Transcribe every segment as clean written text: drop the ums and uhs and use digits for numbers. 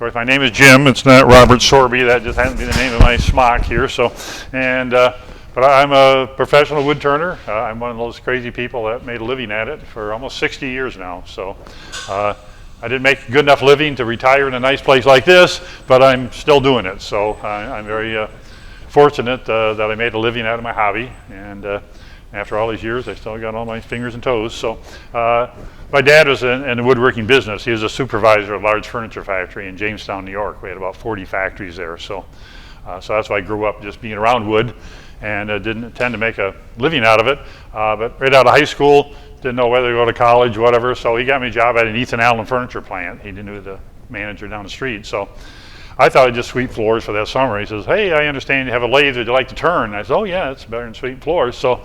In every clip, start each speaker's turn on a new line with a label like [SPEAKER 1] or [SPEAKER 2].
[SPEAKER 1] course, my name is Jim. It's not Robert Sorby. That just happens to be the name of my smock here. So, but I'm a professional wood turner. I'm one of those crazy people that made a living at it for almost 60 years now. So I didn't make a good enough living to retire in a nice place like this, but I'm still doing it. So I'm very fortunate that I made a living out of my hobby. And after all these years, I still got all my fingers and toes. So my dad was in the woodworking business. He was a supervisor of a large furniture factory in Jamestown, New York. We had about 40 factories there. So that's why I grew up just being around wood and didn't intend to make a living out of it. But right out of high school, didn't know whether to go to college, whatever. So he got me a job at an Ethan Allen furniture plant. He knew the manager down the street. So I thought I'd just sweep floors for that summer. He says, hey, I understand you have a lathe. Would you like to turn? And I said, oh yeah, it's better than sweeping floors. So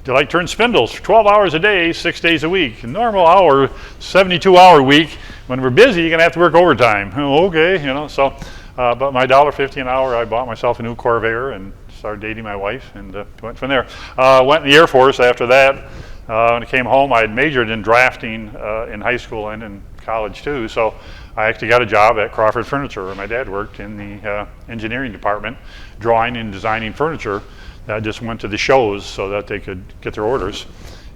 [SPEAKER 1] do you like turn spindles for 12 hours a day, 6 days a week? A normal hour, 72-hour week. When we're busy, you're gonna have to work overtime. Oh, okay, you know. So, but my $1.50 an hour, I bought myself a new Corvair and started dating my wife, and went from there. Went in the Air Force after that. When I came home, I had majored in drafting in high school and in college too. So I actually got a job at Crawford Furniture, where my dad worked in the engineering department, drawing and designing furniture. I just went to the shows so that they could get their orders.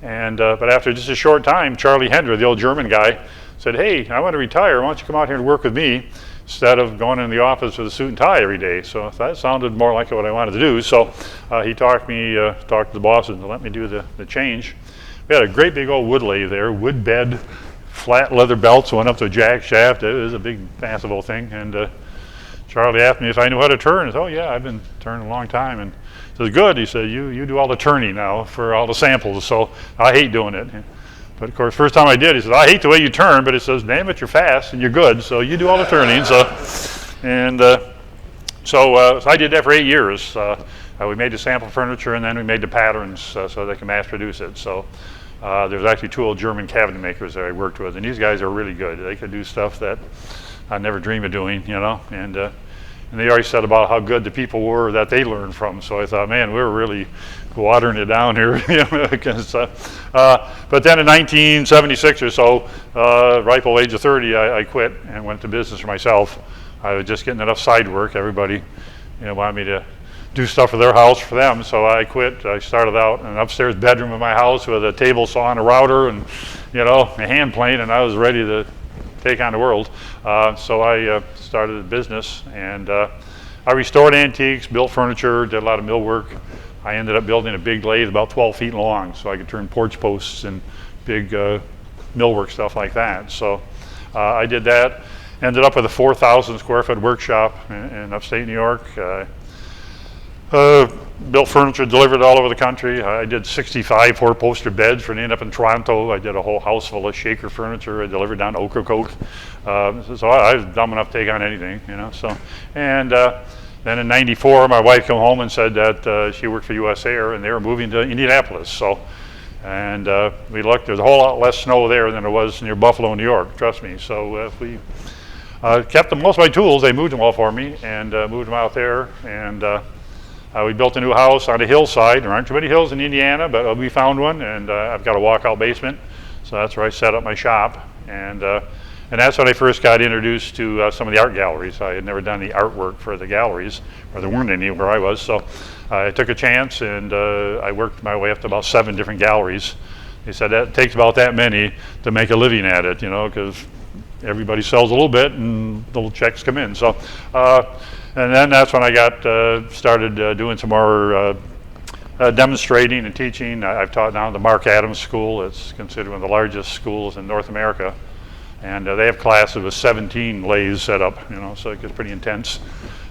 [SPEAKER 1] And but after just a short time, Charlie Hendra, the old German guy, said, hey, I want to retire. Why don't you come out here and work with me instead of going in the office with a suit and tie every day? So that sounded more like what I wanted to do. So he talked to the bosses to let me do the change. We had a great big old wood lathe there, wood bed, flat leather belts went up to a jack shaft. It was a big, massive old thing. And Charlie asked me if I knew how to turn. I said, oh yeah, I've been turning a long time. And he says, good. He said, you do all the turning now for all the samples. So I hate doing it. But of course, first time I did, he said, I hate the way you turn, but it says, damn it, you're fast and you're good. So you do all the turning. So I did that for 8 years. We made the sample furniture, and then we made the patterns so they can mass produce it. So there's actually 2 old German cabinet makers that I worked with, and these guys are really good. They could do stuff that I never dreamed of doing, you know. And they always said about how good the people were that they learned from. So I thought, man, we were really watering it down here. But then in 1976 or so, ripe old age of 30, I quit and went to business for myself. I was just getting enough side work. Everybody, wanted me to do stuff for their house for them. So I quit. I started out in an upstairs bedroom of my house with a table saw and a router and, a hand plane, and I was ready to take on the world. So I started a business, and I restored antiques, built furniture, did a lot of millwork. I ended up building a big lathe about 12 feet long, so I could turn porch posts and big millwork stuff like that. So I did that. Ended up with a 4,000 square foot workshop in upstate New York. Built furniture, delivered it all over the country. I did 65 four-poster beds for an inn up in Toronto. I did a whole house full of shaker furniture. I delivered down to Ocala. So I was dumb enough to take on anything, So, and then in '94, my wife came home and said that she worked for U.S. Air, and they were moving to Indianapolis. So, and we looked. There's a whole lot less snow there than there was near Buffalo, New York. Trust me. So we kept most of my tools. They moved them all for me and moved them out there. And we built a new house on a hillside. There aren't too many hills in Indiana, but we found one, and I've got a walkout basement, so that's where I set up my shop. And that's when I first got introduced to some of the art galleries. I had never done the artwork for the galleries, or there weren't any where I was, so I took a chance, and I worked my way up to about 7 different galleries. They said that takes about that many to make a living at it, because everybody sells a little bit, and little checks come in. So. And then that's when I got started doing some more demonstrating and teaching. I've taught now at the Mark Adams School. It's considered one of the largest schools in North America. And they have classes with 17 lathes set up, so it gets pretty intense.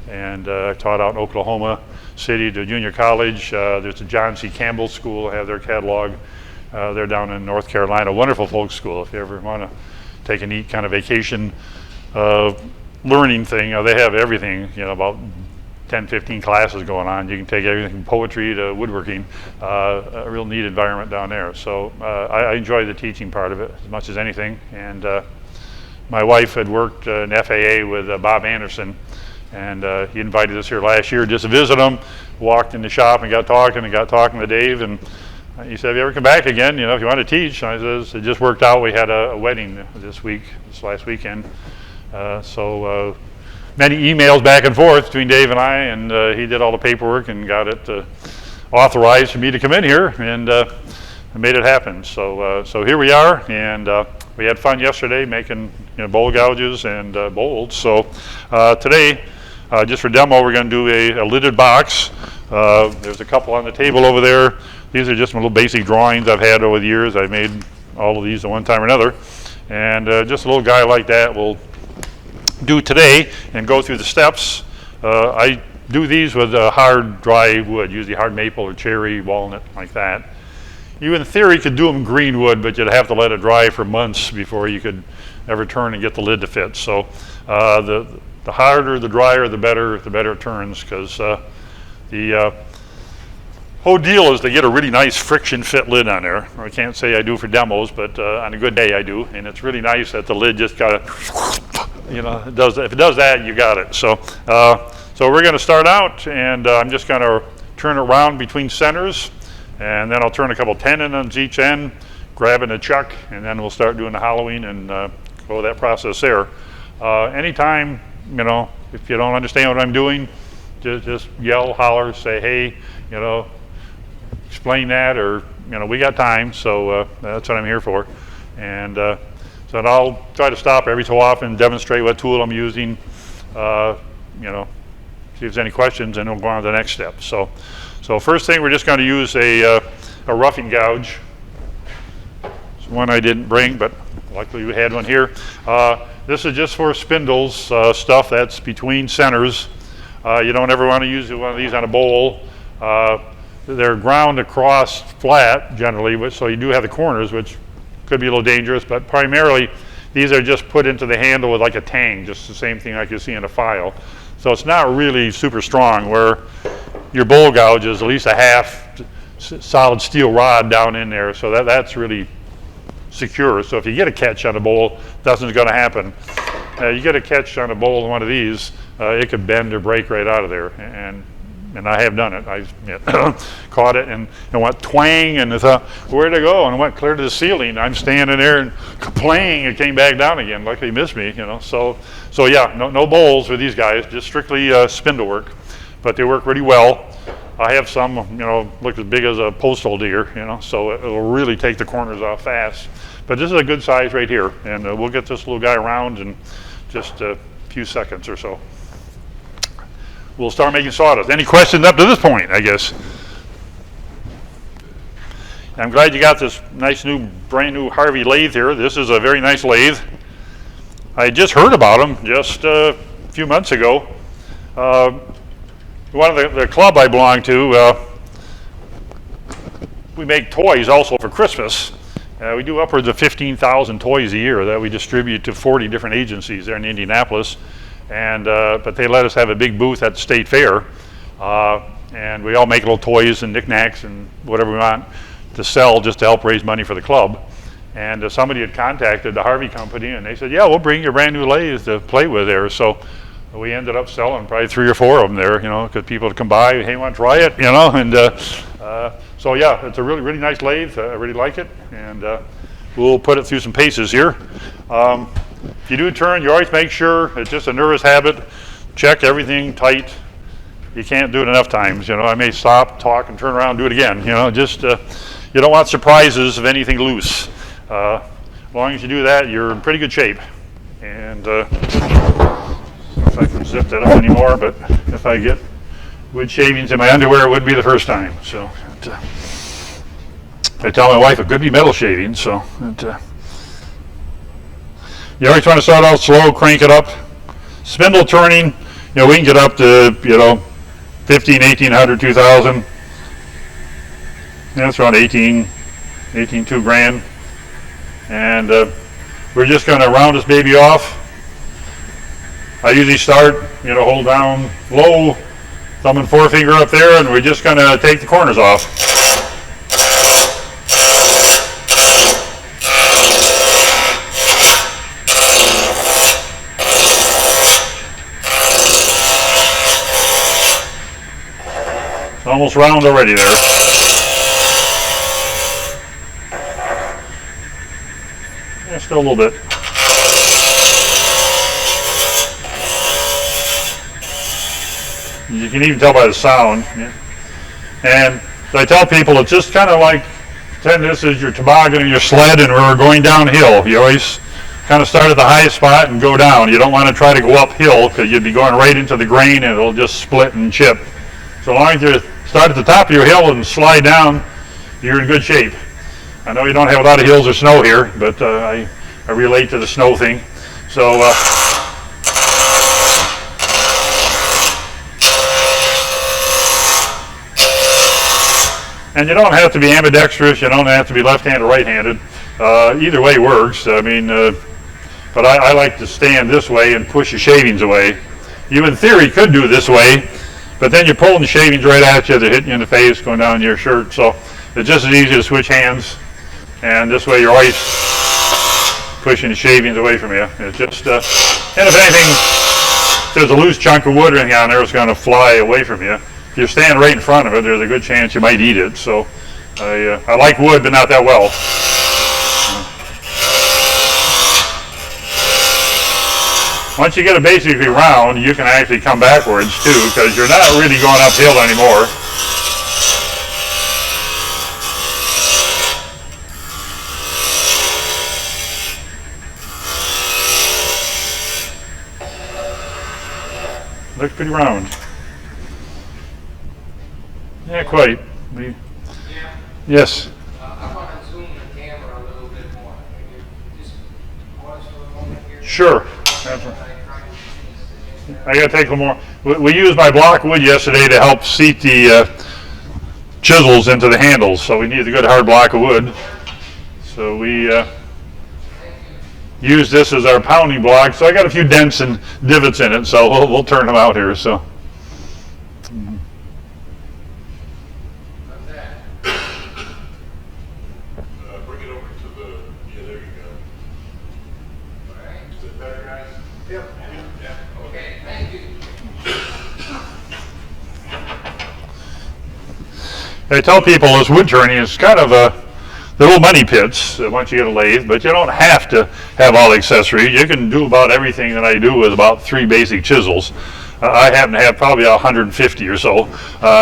[SPEAKER 1] And I taught out in Oklahoma City to junior college. There's the John C. Campbell School. I have their catalog. They're down in North Carolina. Wonderful folk school if you ever want to take a neat kind of vacation learning thing. They have everything, about 10, 15 classes going on. You can take everything from poetry to woodworking. A real neat environment down there. So I enjoy the teaching part of it as much as anything. And my wife had worked in FAA with Bob Anderson, and he invited us here last year just to visit him. Walked in the shop and got talking to Dave, and he said, "Have you ever come back again? If you want to teach?" And I says, "It just worked out. We had a wedding this last weekend." So many emails back and forth between Dave and I, and he did all the paperwork and got it authorized for me to come in here, and made it happen. So here we are, and we had fun yesterday making bowl gouges and bowls. So today, just for demo, we're going to do a lidded box. There's a couple on the table over there. These are just some little basic drawings I've had over the years. I've made all of these at one time or another. And just a little guy like that will do today and go through the steps. I do these with hard, dry wood, usually hard maple or cherry, walnut, like that. You, in theory, could do them green wood, but you'd have to let it dry for months before you could ever turn and get the lid to fit. So the harder, the drier, the better it turns, because the whole deal is to get a really nice friction fit lid on there. I can't say I do for demos, but on a good day I do, and it's really nice that the lid just got it does. If it does that, you got it. So we're going to start out, and I'm just going to turn it around between centers, and then I'll turn a couple tenon on each end, grabbing a chuck, and then we'll start doing the hollowing and go that process there. Anytime, if you don't understand what I'm doing, just yell, holler, say, hey, explain that, or we got time. So that's what I'm here for. And so I'll try to stop every so often, demonstrate what tool I'm using, see if there's any questions, and we'll go on to the next step. So first thing, we're just going to use a roughing gouge. It's one I didn't bring, but luckily we had one here. This is just for spindles, stuff that's between centers. You don't ever want to use one of these on a bowl. They're ground across flat generally, so you do have the corners, which could be a little dangerous, but primarily these are just put into the handle with like a tang, just the same thing like you see in a file. So it's not really super strong, where your bowl gouge is at least a half solid steel rod down in there, so that's really secure. So if you get a catch on a bowl, nothing's going to happen. You get a catch on a bowl in one of these, it could bend or break right out of there, and I have done it. I caught it and went twang, and I thought, where'd it go? And it went clear to the ceiling. I'm standing there and playing, it came back down again. Luckily it missed me, So yeah, no bowls with these guys, just strictly spindle work, but they work really well. I have some, look as big as a postal deer, so it'll really take the corners off fast. But this is a good size right here, and we'll get this little guy around in just a few seconds or so. We'll start making sawdust. Any questions up to this point, I guess? I'm glad you got this nice brand new Harvey lathe here. This is a very nice lathe. I just heard about them just a few months ago. One of the club I belong to, we make toys also for Christmas. We do upwards of 15,000 toys a year that we distribute to 40 different agencies there in Indianapolis. And but they let us have a big booth at the state fair, and we all make little toys and knickknacks and whatever we want to sell, just to help raise money for the club. And somebody had contacted the Harvey company, and they said, yeah, we'll bring your brand new lathe to play with there. So we ended up selling probably 3 or 4 of them there, because people would come by, hey, want to try it, and so yeah, it's a really, really nice lathe. I really like it, and we'll put it through some paces here. If you do turn, you always make sure, it's just a nervous habit, check everything tight. You can't do it enough times. I may stop, talk, and turn around and do it again. Just you don't want surprises of anything loose. As long as you do that, you're in pretty good shape. And if I can zip that up anymore, but if I get wood shavings in my underwear, it would be the first time. So I tell my wife it could be metal shavings. So you always want to start out slow, crank it up. Spindle turning, we can get up to 15, 1800, 2000. That's around 2 grand. And we're just going to round this baby off. I usually start, hold down low, thumb and forefinger up there, and we're just going to take the corners off. It's almost round already there. Yeah, still a little bit. You can even tell by the sound. Yeah. And I tell people it's just kind of like pretend this is your toboggan and your sled and we're going downhill. You always kind of start at the highest spot and go down. You don't want to try to go uphill because you'd be going right into the grain and it'll just split and chip. So long as you start at the top of your hill and slide down, you're in good shape. I know you don't have a lot of hills or snow here, but I relate to the snow thing. So and you don't have to be ambidextrous, you don't have to be left-handed or right-handed. Either way works. I mean, but I like to stand this way and push the shavings away. You in theory could do it this way, but then you're pulling the shavings right at you, they're hitting you in the face, going down your shirt. So it's just as easy to switch hands, and this way you're always pushing the shavings away from you. It's just, and if anything, if there's a loose chunk of wood or anything on there, it's going to fly away from you. If you're standing right in front of it, there's a good chance you might eat it. So I like wood, but not that well. Once you get it basically round, you can actually come backwards too, because you're not really going uphill anymore. Looks pretty round. Yeah, quite.
[SPEAKER 2] Yeah.
[SPEAKER 1] Yes.
[SPEAKER 2] I want to zoom the camera a little bit more. Can you just pause for a moment here?
[SPEAKER 1] Sure. I got to take a little more. We used my block wood yesterday to help seat the chisels into the handles, so we needed a good hard block of wood. So we used this as our pounding block. So I got a few dents and divots in it, so we'll turn them out here. So.
[SPEAKER 3] Bring it over to the, yeah, there you go.
[SPEAKER 2] All right.
[SPEAKER 3] Is it better, guys?
[SPEAKER 2] Yep.
[SPEAKER 3] Yeah.
[SPEAKER 2] Okay, thank you.
[SPEAKER 1] I tell people this wood turning is kind of the little money pits once you get a lathe, but you don't have to have all the accessories. You can do about everything that I do with about 3 basic chisels. I happen to have probably 150 or so,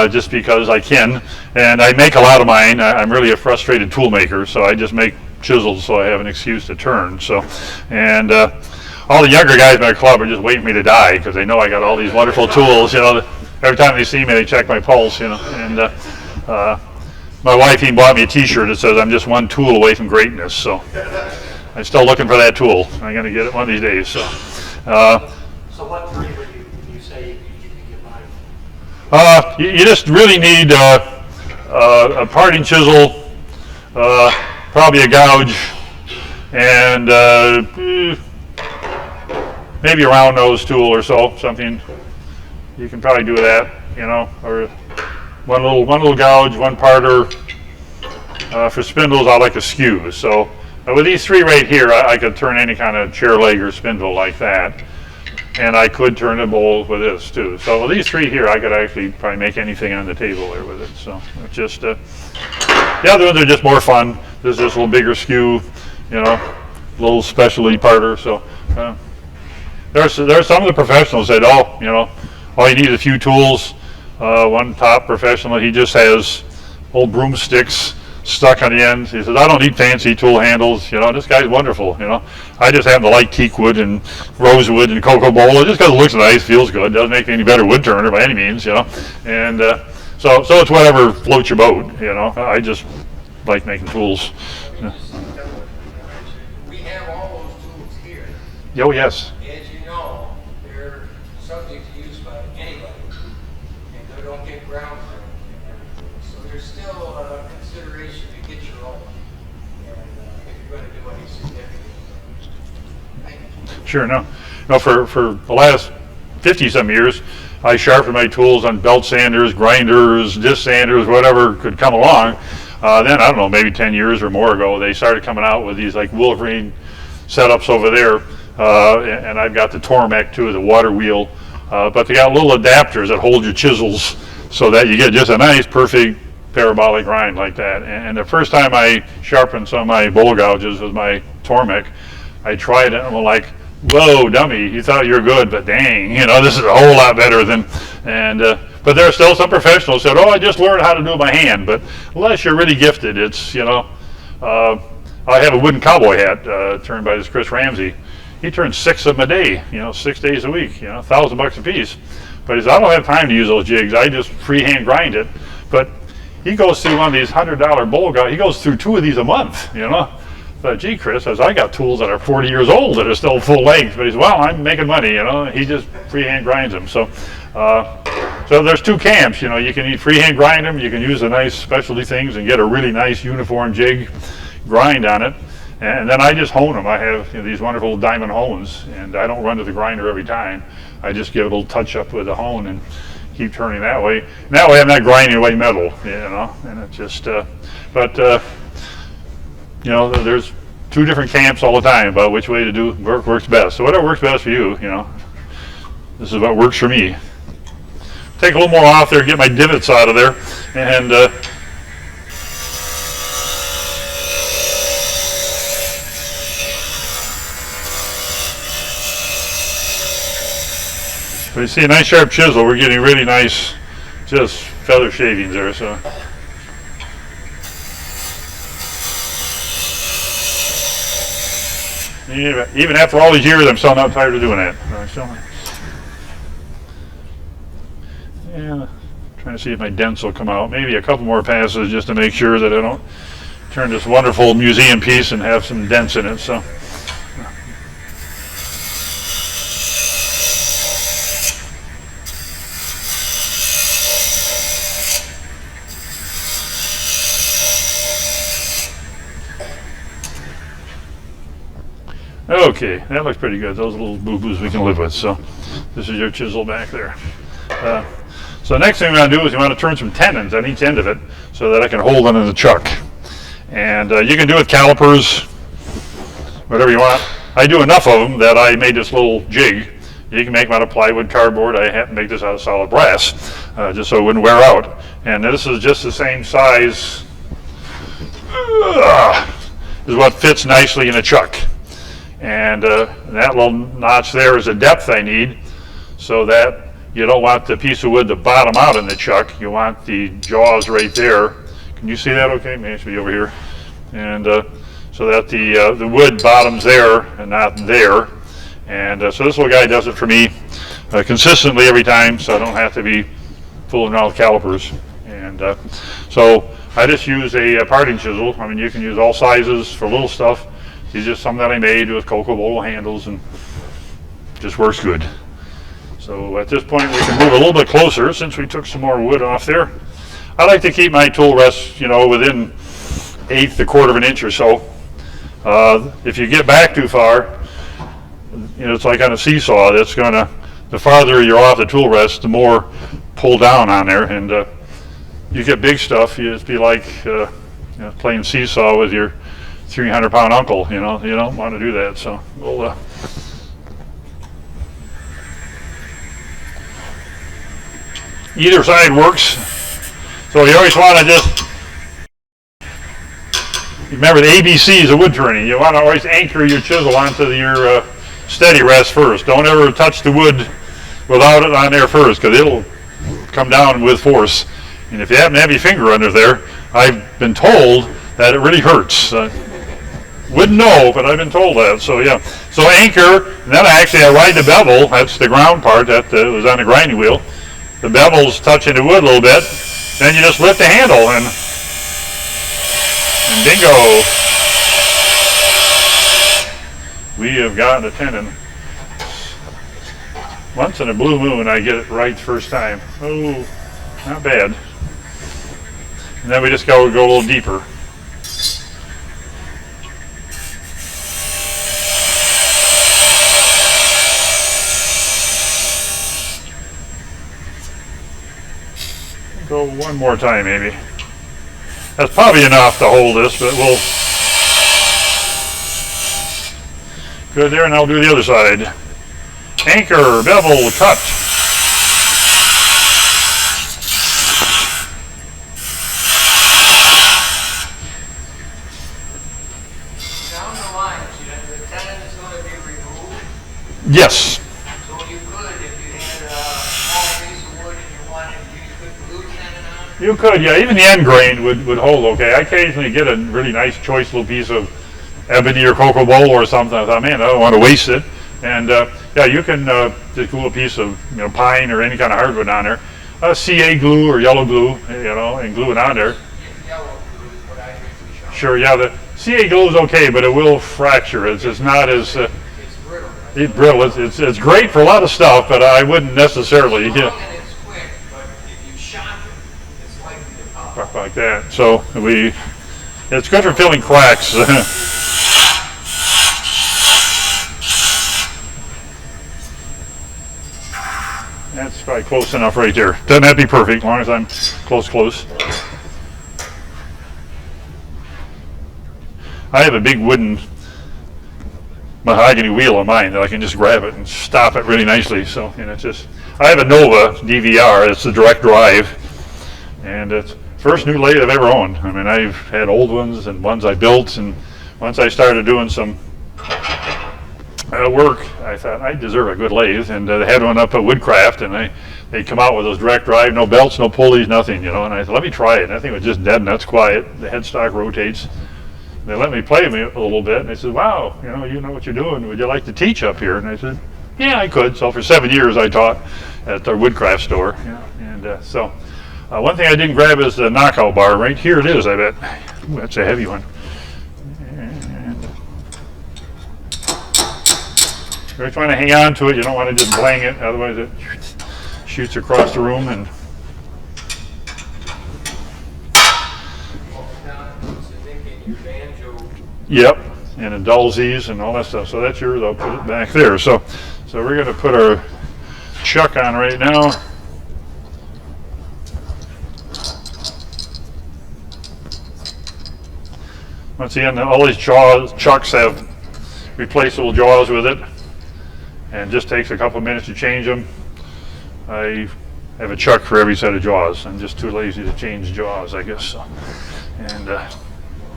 [SPEAKER 1] just because I can, and I make a lot of mine. I'm really a frustrated tool maker, so I just make chisels so I have an excuse to turn. So, and all the younger guys in our club are just waiting for me to die because they know I got all these wonderful tools. You know, every time they see me, they check my pulse. You know, and my wife even bought me a T-shirt that says I'm just one tool away from greatness. So I'm still looking for that tool. I'm going to get it one of these days. So.
[SPEAKER 4] So what three would you say you could get mine?
[SPEAKER 1] You just really need a parting chisel, probably a gouge, and maybe a round nose tool or so, something. You can probably do that, you know, or one little gouge, one parter. For spindles, I like a skew. So with these 3 right here, I could turn any kind of chair leg or spindle like that. And I could turn a bowl with this too. So with these 3 here, I could actually probably make anything on the table there with it. So it's just, the other ones are just more fun. This is just a little bigger skew, you know, a little specialty parter. So there's some of the professionals that, you know, all you need is a few tools. One top professional, he just has old broomsticks stuck on the ends. He says, I don't need fancy tool handles. You know, this guy's wonderful. You know, I just happen to like teak wood and rosewood and cocoa bola just because it looks nice, feels good. Doesn't make me any better wood turner by any means. You know, and so it's whatever floats your boat. You know, I just like making tools. Yeah.
[SPEAKER 2] We have all those tools here.
[SPEAKER 1] Oh yes.
[SPEAKER 2] As you know, they're subject to use by anybody, and they don't get ground for it. So there's still a consideration to get your own, and if you're going to do any significant. Thank you.
[SPEAKER 1] Sure. No. For the last 50-some years, I sharpened my tools on belt sanders, grinders, disc sanders, whatever could come along. Then, I don't know, maybe 10 years or more ago, they started coming out with these like Wolverine setups over there. And I've got the Tormek too, the water wheel. But they got little adapters that hold your chisels so that you get just a nice, perfect parabolic grind like that. And the first time I sharpened some of my bowl gouges with my Tormek, I tried it and I'm like, whoa, dummy, you thought you were good, but dang, you know, this is a whole lot better than, and, but there are still some professionals who said, oh, I just learned how to do it by hand, but unless you're really gifted, it's, you know, I have a wooden cowboy hat turned by this Chris Ramsey. He turns 6 of them a day, you know, 6 days a week, you know, $1,000 a piece. But he says, I don't have time to use those jigs, I just freehand grind it. But he goes through one of these $100 bowl guys, he goes through 2 of these a month, you know. But gee, Chris, says, I got tools that are 40 years old that are still full length. But he says, well, I'm making money, you know. He just freehand grinds them. So, so there's 2 camps, you know. You can freehand grind them. You can use the nice specialty things and get a really nice uniform jig grind on it. And then I just hone them. I have, you know, these wonderful diamond hones, and I don't run to the grinder every time. I just give it a little touch up with the hone and keep turning that way. And that way I'm not grinding away metal, you know. And it's just, you know, there's 2 different camps all the time about which way to do works best. So whatever works best for you, you know, this is what works for me. Take a little more off there, get my divots out of there, and but you see a nice sharp chisel, we're getting really nice just feather shavings there. So. Even after all these years, I'm still not tired of doing that. Yeah, trying to see if my dents will come out. Maybe a couple more passes just to make sure that I don't turn this wonderful museum piece and have some dents in it. So. Okay, that looks pretty good. Those little boo-boos we can live with. So this is your chisel back there. So the next thing we want to do is you want to turn some tenons on each end of it so that I can hold it in the chuck. And you can do it with calipers, whatever you want. I do enough of them that I made this little jig. You can make them out of plywood, cardboard. I have to make this out of solid brass just so it wouldn't wear out. And this is just the same size is what fits nicely in a chuck. And that little notch there is the depth I need so that you don't want the piece of wood to bottom out in the chuck. You want the jaws right there. Can you see that okay? Maybe it should be over here. And so that the wood bottoms there and not there. And so this little guy does it for me consistently every time, so I don't have to be fooling around with calipers. And so I just use a parting chisel. I mean, you can use all sizes for little stuff. These are just some that I made with cocoa bowl handles and just works good. So at this point we can move a little bit closer since we took some more wood off there. I like to keep my tool rests, you know, within 1/8 of an inch or so. If you get back too far, you know, it's like on a seesaw. That's gonna, the farther you're off the tool rest, the more pull down on there, and you get big stuff. You just be like you know, playing seesaw with your 300-pound uncle, you know. You don't want to do that. So we'll either side works. So you always want to just remember the ABCs of wood turning. You want to always anchor your chisel onto your steady rest first. Don't ever touch the wood without it on there first, because it'll come down with force. And if you happen to have your finger under there, I've been told that it really hurts. Wouldn't know, but I've been told that. So yeah. So anchor, and then I ride the bevel. That's the ground part that was on the grinding wheel. The bevel's touching the wood a little bit. Then you just lift the handle and bingo. We have got a tenon. Once in a blue moon I get it right the first time. Oh, not bad. And then we just go a little deeper. Go one more time maybe. That's probably enough to hold this, but we'll... Good there, and I'll do the other side. Anchor, bevel, cut.
[SPEAKER 2] Down the line, the tenon is going to be removed.
[SPEAKER 1] Yes.
[SPEAKER 2] So you could, if you had a small piece of wood and you wanted, you could glue tenon on it.
[SPEAKER 1] You could, yeah. Even the end grain would hold okay. I occasionally get a really nice, choice little piece of ebony or cocoa bowl or something. I thought, man, I don't want to waste it. And yeah, you can just glue a piece of pine or any kind of hardwood on there. CA glue or yellow glue, and glue it on there.
[SPEAKER 2] Yellow glue is what I usually show.
[SPEAKER 1] Sure, yeah. The CA glue is okay, but it will fracture. It's just not as
[SPEAKER 2] It's brittle.
[SPEAKER 1] it's brittle. It's great for a lot of stuff, but I wouldn't necessarily.
[SPEAKER 2] It's long and it's quick, but if you shock it, it's likely to pop.
[SPEAKER 1] Like that. So it's good for filling cracks. That's probably close enough right there. Doesn't have to be perfect, as long as I'm close. I have a big wooden mahogany wheel on mine that I can just grab it and stop it really nicely. So, it's just, I have a Nova DVR. It's a direct drive, and it's first new lathe I've ever owned. I mean, I've had old ones and ones I built, and once I started doing some work, I thought I deserve a good lathe, and they had one up at Woodcraft, and they come out with those direct drive, no belts, no pulleys, nothing, and I thought, let me try it. And I think it was just dead nuts quiet. The headstock rotates. They let me play me a little bit, and they said, wow, you know what you're doing. Would you like to teach up here? And I said, yeah, I could. So for 7 years I taught at our Woodcraft store. And so one thing I didn't grab is the knockout bar. Right here it is, I bet. Ooh, that's a heavy one. And you're trying to hang on to it. You don't want to just blang it, otherwise it shoots across the room. And yep, and it dulls these and all that stuff. So that's yours. I'll put it back there. So we're going to put our chuck on right now. Once again, all these chucks have replaceable jaws with it, and just takes a couple of minutes to change them. I have a chuck for every set of jaws. I'm just too lazy to change jaws, I guess. So, and
[SPEAKER 2] A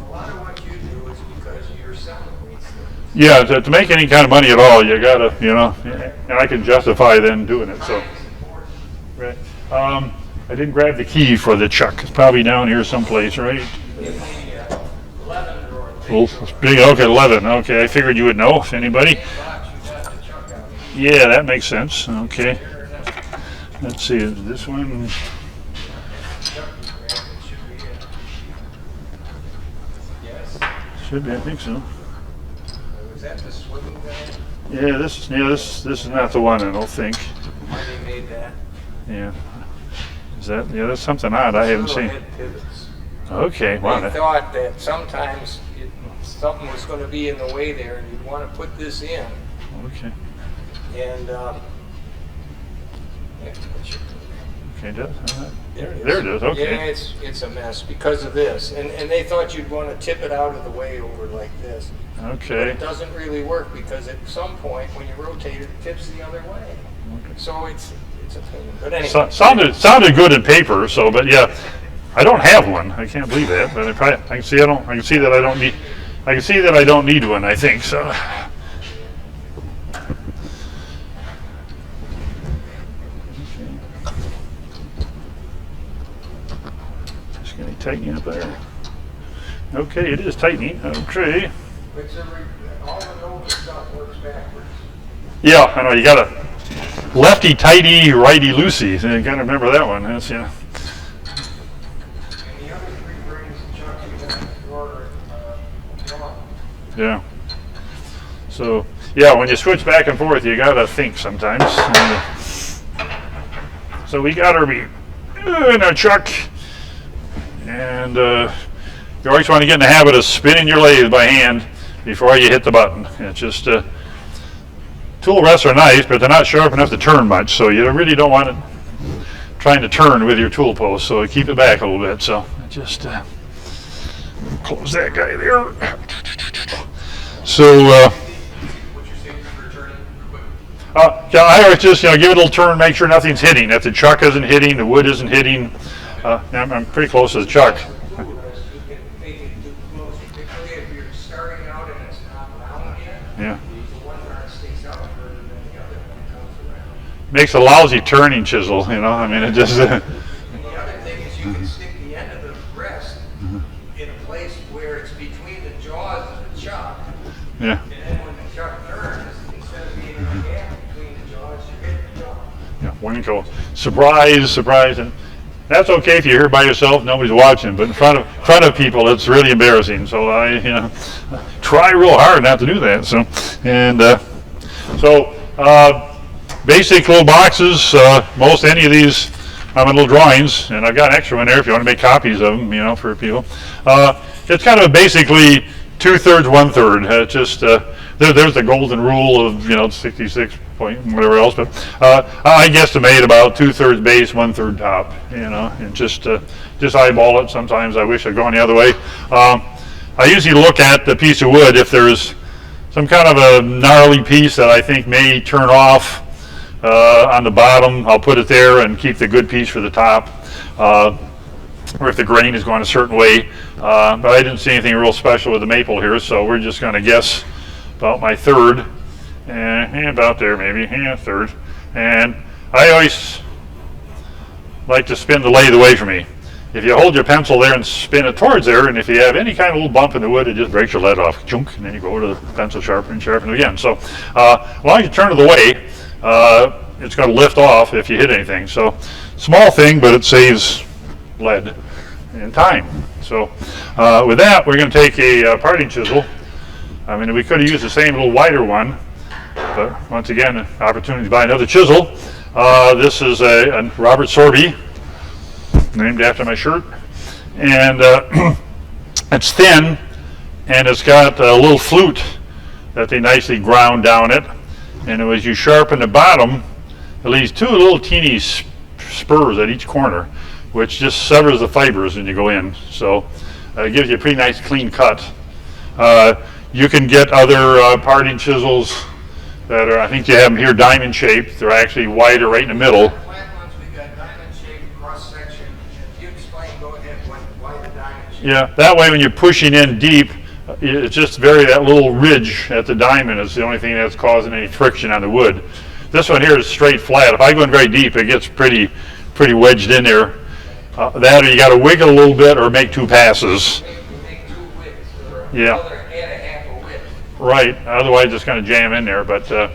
[SPEAKER 2] lot of what you do is because you're selling these things.
[SPEAKER 1] yeah, to make any kind of money at all, you gotta, and I can justify then doing it. So, right. I didn't grab the key for the chuck. It's probably down here someplace, right?
[SPEAKER 2] In the 11 drawer,
[SPEAKER 1] Oh, it's big. Okay, 11. Okay, I figured you would know. If anybody.
[SPEAKER 2] box, you got the chuck out.
[SPEAKER 1] Yeah, that makes sense. Okay. Let's see. Is this one?
[SPEAKER 2] Yes.
[SPEAKER 1] Should be. I think so.
[SPEAKER 2] Was that the swimming guy?
[SPEAKER 1] Yeah. This is not the one. I don't think.
[SPEAKER 2] Why they made that?
[SPEAKER 1] Yeah. Is that? Yeah. That's something odd. I haven't
[SPEAKER 2] Little
[SPEAKER 1] seen.
[SPEAKER 2] head pivots.
[SPEAKER 1] Okay. Wow.
[SPEAKER 2] They thought that sometimes something was going to be in the way there, and you'd want to put this in.
[SPEAKER 1] Okay.
[SPEAKER 2] And
[SPEAKER 1] Okay.
[SPEAKER 2] there it is.
[SPEAKER 1] There it is. Okay.
[SPEAKER 2] Yeah, it's a mess because of this, and they thought you'd want to tip it out of the way over like this. But
[SPEAKER 1] Okay.
[SPEAKER 2] it doesn't really work because at some point when you rotate it, it tips the other way. So it's a pain. But anyway.
[SPEAKER 1] Sounded good in paper. So, but yeah, I don't have one. I can't believe that. But I can see I can see that I don't need. I can see that I don't need one. I think so. Just gonna tighten up there. Okay, it is tightening. Okay.
[SPEAKER 2] All the Nova stuff works backwards.
[SPEAKER 1] Yeah, I know. You got a lefty tighty, righty loosey. So you gotta remember that one. That's yeah.
[SPEAKER 2] And the other three brains and chucks you got in the drawer gone.
[SPEAKER 1] Yeah. So yeah, when you switch back and forth, you gotta think sometimes. So we got our in our chuck, and you always want to get in the habit of spinning your lathe by hand before you hit the button. It's just tool rests are nice, but they're not sharp enough to turn much. So you really don't want it trying to turn with your tool post. So keep it back a little bit. So just close that guy there. So
[SPEAKER 3] What's your safety for turning equipment?
[SPEAKER 1] yeah, I always just give it a little turn, make sure nothing's hitting. If the chuck isn't hitting, the wood isn't hitting. I'm pretty close to the chuck.
[SPEAKER 2] You can make it too close, particularly if you're starting out and it's not round yet.
[SPEAKER 1] Yeah.
[SPEAKER 2] The one part sticks out further than
[SPEAKER 1] makes a lousy turning chisel, you know. I mean, it just.
[SPEAKER 2] And the other thing is you can stick the end of the rest in a place where it's between the jaws of the chuck.
[SPEAKER 1] Yeah.
[SPEAKER 2] And then when the chuck turns, instead of being in a gap between the jaws, you hit the jaw.
[SPEAKER 1] Yeah, wonderful. Surprise, and that's okay if you're here by yourself, nobody's watching. But in front of people, it's really embarrassing. So I, try real hard not to do that. So, and basic little boxes. Most any of these, I'm in little drawings, and I've got an extra one there if you want to make copies of them, for people. It's kind of basically 2/3, 1/3. Just there's the golden rule of 66 point whatever else, but I guesstimate about 2/3 base, 1/3 top, and just eyeball it. Sometimes I wish I'd gone the other way. I usually look at the piece of wood if there's some kind of a gnarly piece that I think may turn off on the bottom. I'll put it there and keep the good piece for the top. Or if the grain is going a certain way. But I didn't see anything real special with the maple here, so we're just going to guess about my 1/3, and about there maybe, 1/3. And I always like to spin the lathe away from me. If you hold your pencil there and spin it towards there, and if you have any kind of little bump in the wood, it just breaks your lead off, chunk, and then you go to the pencil sharpener and sharpen it again. So as long as you turn it away, it's going to lift off if you hit anything. So small thing, but it saves lead and time. So with that, we're going to take a parting chisel. I mean, we could have used the same little wider one, but once again, an opportunity to buy another chisel. This is a Robert Sorby, named after my shirt, and it's thin, and it's got a little flute that they nicely ground down it, and as you sharpen the bottom, it leaves two little teeny spurs at each corner, which just severs the fibers when you go in. So it gives you a pretty nice clean cut. You can get other parting chisels that are, I think you have them here, diamond shaped. They're actually wider right in the middle.
[SPEAKER 2] Flat ones, we got diamond shaped cross section. If you explain, go ahead, why the diamond shape?
[SPEAKER 1] Yeah, that way when you're pushing in deep, it's just that little ridge at the diamond is the only thing that's causing any friction on the wood. This one here is straight flat. If I go in very deep, it gets pretty wedged in there. That or you got to wiggle a little bit or make two passes.
[SPEAKER 2] Make two widths, or
[SPEAKER 1] Yeah.
[SPEAKER 2] another add a half a width.
[SPEAKER 1] Right, otherwise it's going to jam in there. But
[SPEAKER 2] Again,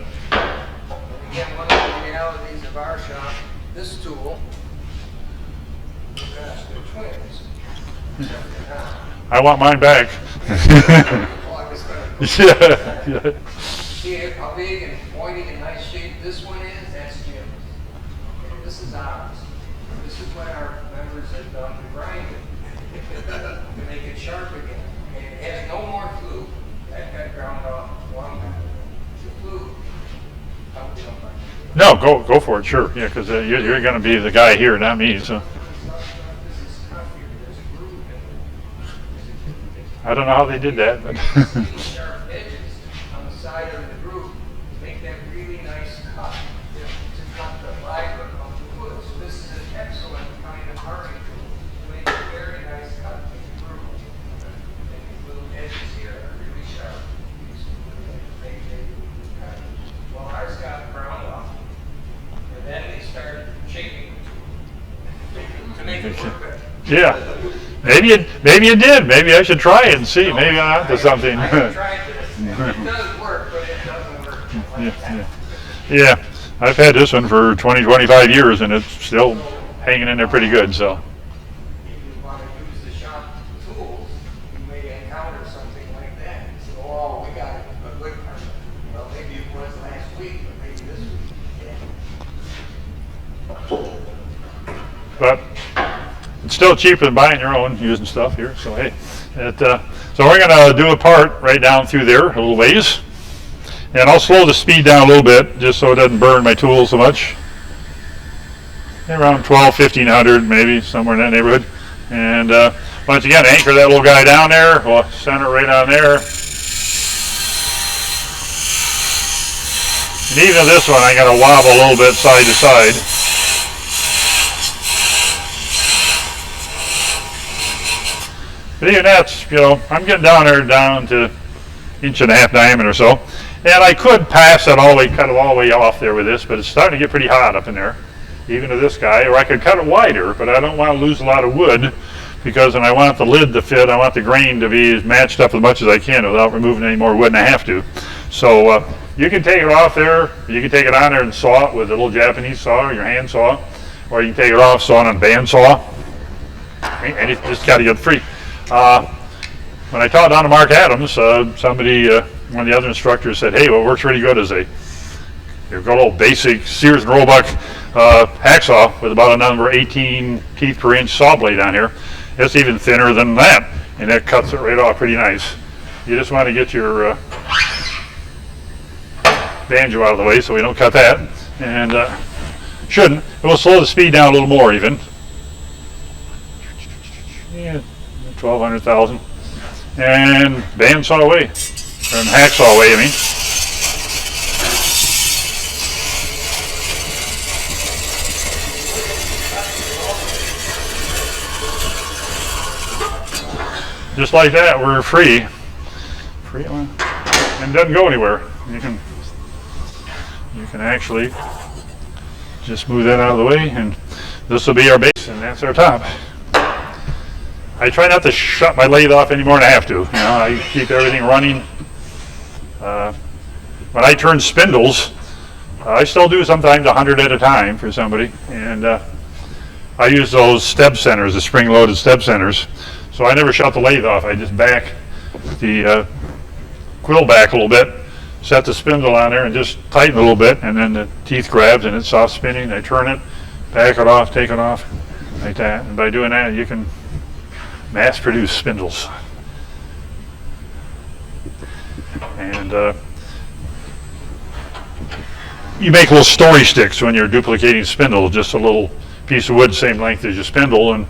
[SPEAKER 2] one of the realities of our shop, this tool, gosh, they're twins.
[SPEAKER 1] I want mine back.
[SPEAKER 2] Well, I was gonna
[SPEAKER 1] Yeah.
[SPEAKER 2] see how big and pointy and nice shape this one is. That's Jim's. Okay, this is ours. This is what our members have done to grind it to make it sharp again. And it has no more flute. That got ground off long time ago. The flute.
[SPEAKER 1] No, go for it, sure. Yeah, because you're going to be the guy here, not me. So
[SPEAKER 2] This is tough here. There's a groove in it.
[SPEAKER 1] I don't know how they did that, but
[SPEAKER 2] These sharp edges on the side of the groove make that really nice cut to cut the fiber of the wood. So this is an excellent kind of parting tool to make a very nice cut in the groove. And these little edges here are really sharp. Well, ours got ground off, and then they started shaping the tool to make it work better.
[SPEAKER 1] yeah. Maybe it did. Maybe I should try it and see. Maybe I'm onto something.
[SPEAKER 2] I have tried this. It does work, but it doesn't work like that.
[SPEAKER 1] Yeah, I've had this one for 20, 25 years, and it's still hanging in there pretty good. So
[SPEAKER 2] If you want to use the shop tools, you may encounter something like that. So, oh, we got a good part. Well, maybe it was last week, but maybe this week. Yeah.
[SPEAKER 1] but it's still cheaper than buying your own using stuff here. So hey, so we're gonna do a part right down through there a little ways, and I'll slow the speed down a little bit just so it doesn't burn my tools so much. Around 12, 1500 maybe, somewhere in that neighborhood. And once again, anchor that little guy down there. We'll center it right on there. And even this one, I gotta wobble a little bit side to side. But even that's, I'm getting down to 1.5 inch diameter or so. And I could pass it all the way, cut it all the way off there with this, but it's starting to get pretty hot up in there, even to this guy. Or I could cut it wider, but I don't want to lose a lot of wood, because when I want the lid to fit, I want the grain to be as matched up as much as I can without removing any more wood than I have to. So you can take it off there, you can take it on there and saw it with a little Japanese saw or your hand saw, or you can take it off, saw it on a bandsaw, and you just got to get free. When I taught down to Mark Adams, somebody, one of the other instructors said, hey, what works really good is you've got a little basic Sears and Roebuck hacksaw with about a number 18 teeth per inch saw blade on here. It's even thinner than that, and that cuts it right off pretty nice. You just want to get your banjo out of the way so we don't cut that, and shouldn't. It will slow the speed down a little more even. Yeah, 1,200,000. And bandsaw away, or hacksaw away, I mean. Just like that, we're free. Free, and it doesn't go anywhere. You can actually just move that out of the way, and this will be our base, and that's our top. I try not to shut my lathe off any more than I have to. You know, I keep everything running. When I turn spindles, I still do sometimes 100 at a time for somebody, and I use those step centers, the spring-loaded step centers. So I never shut the lathe off. I just back the quill back a little bit, set the spindle on there, and just tighten a little bit, and then the teeth grabs and it's soft spinning. I turn it, back it off, take it off, like that. And by doing that, you can mass produce spindles. And you make little story sticks when you're duplicating spindles, just a little piece of wood same length as your spindle, and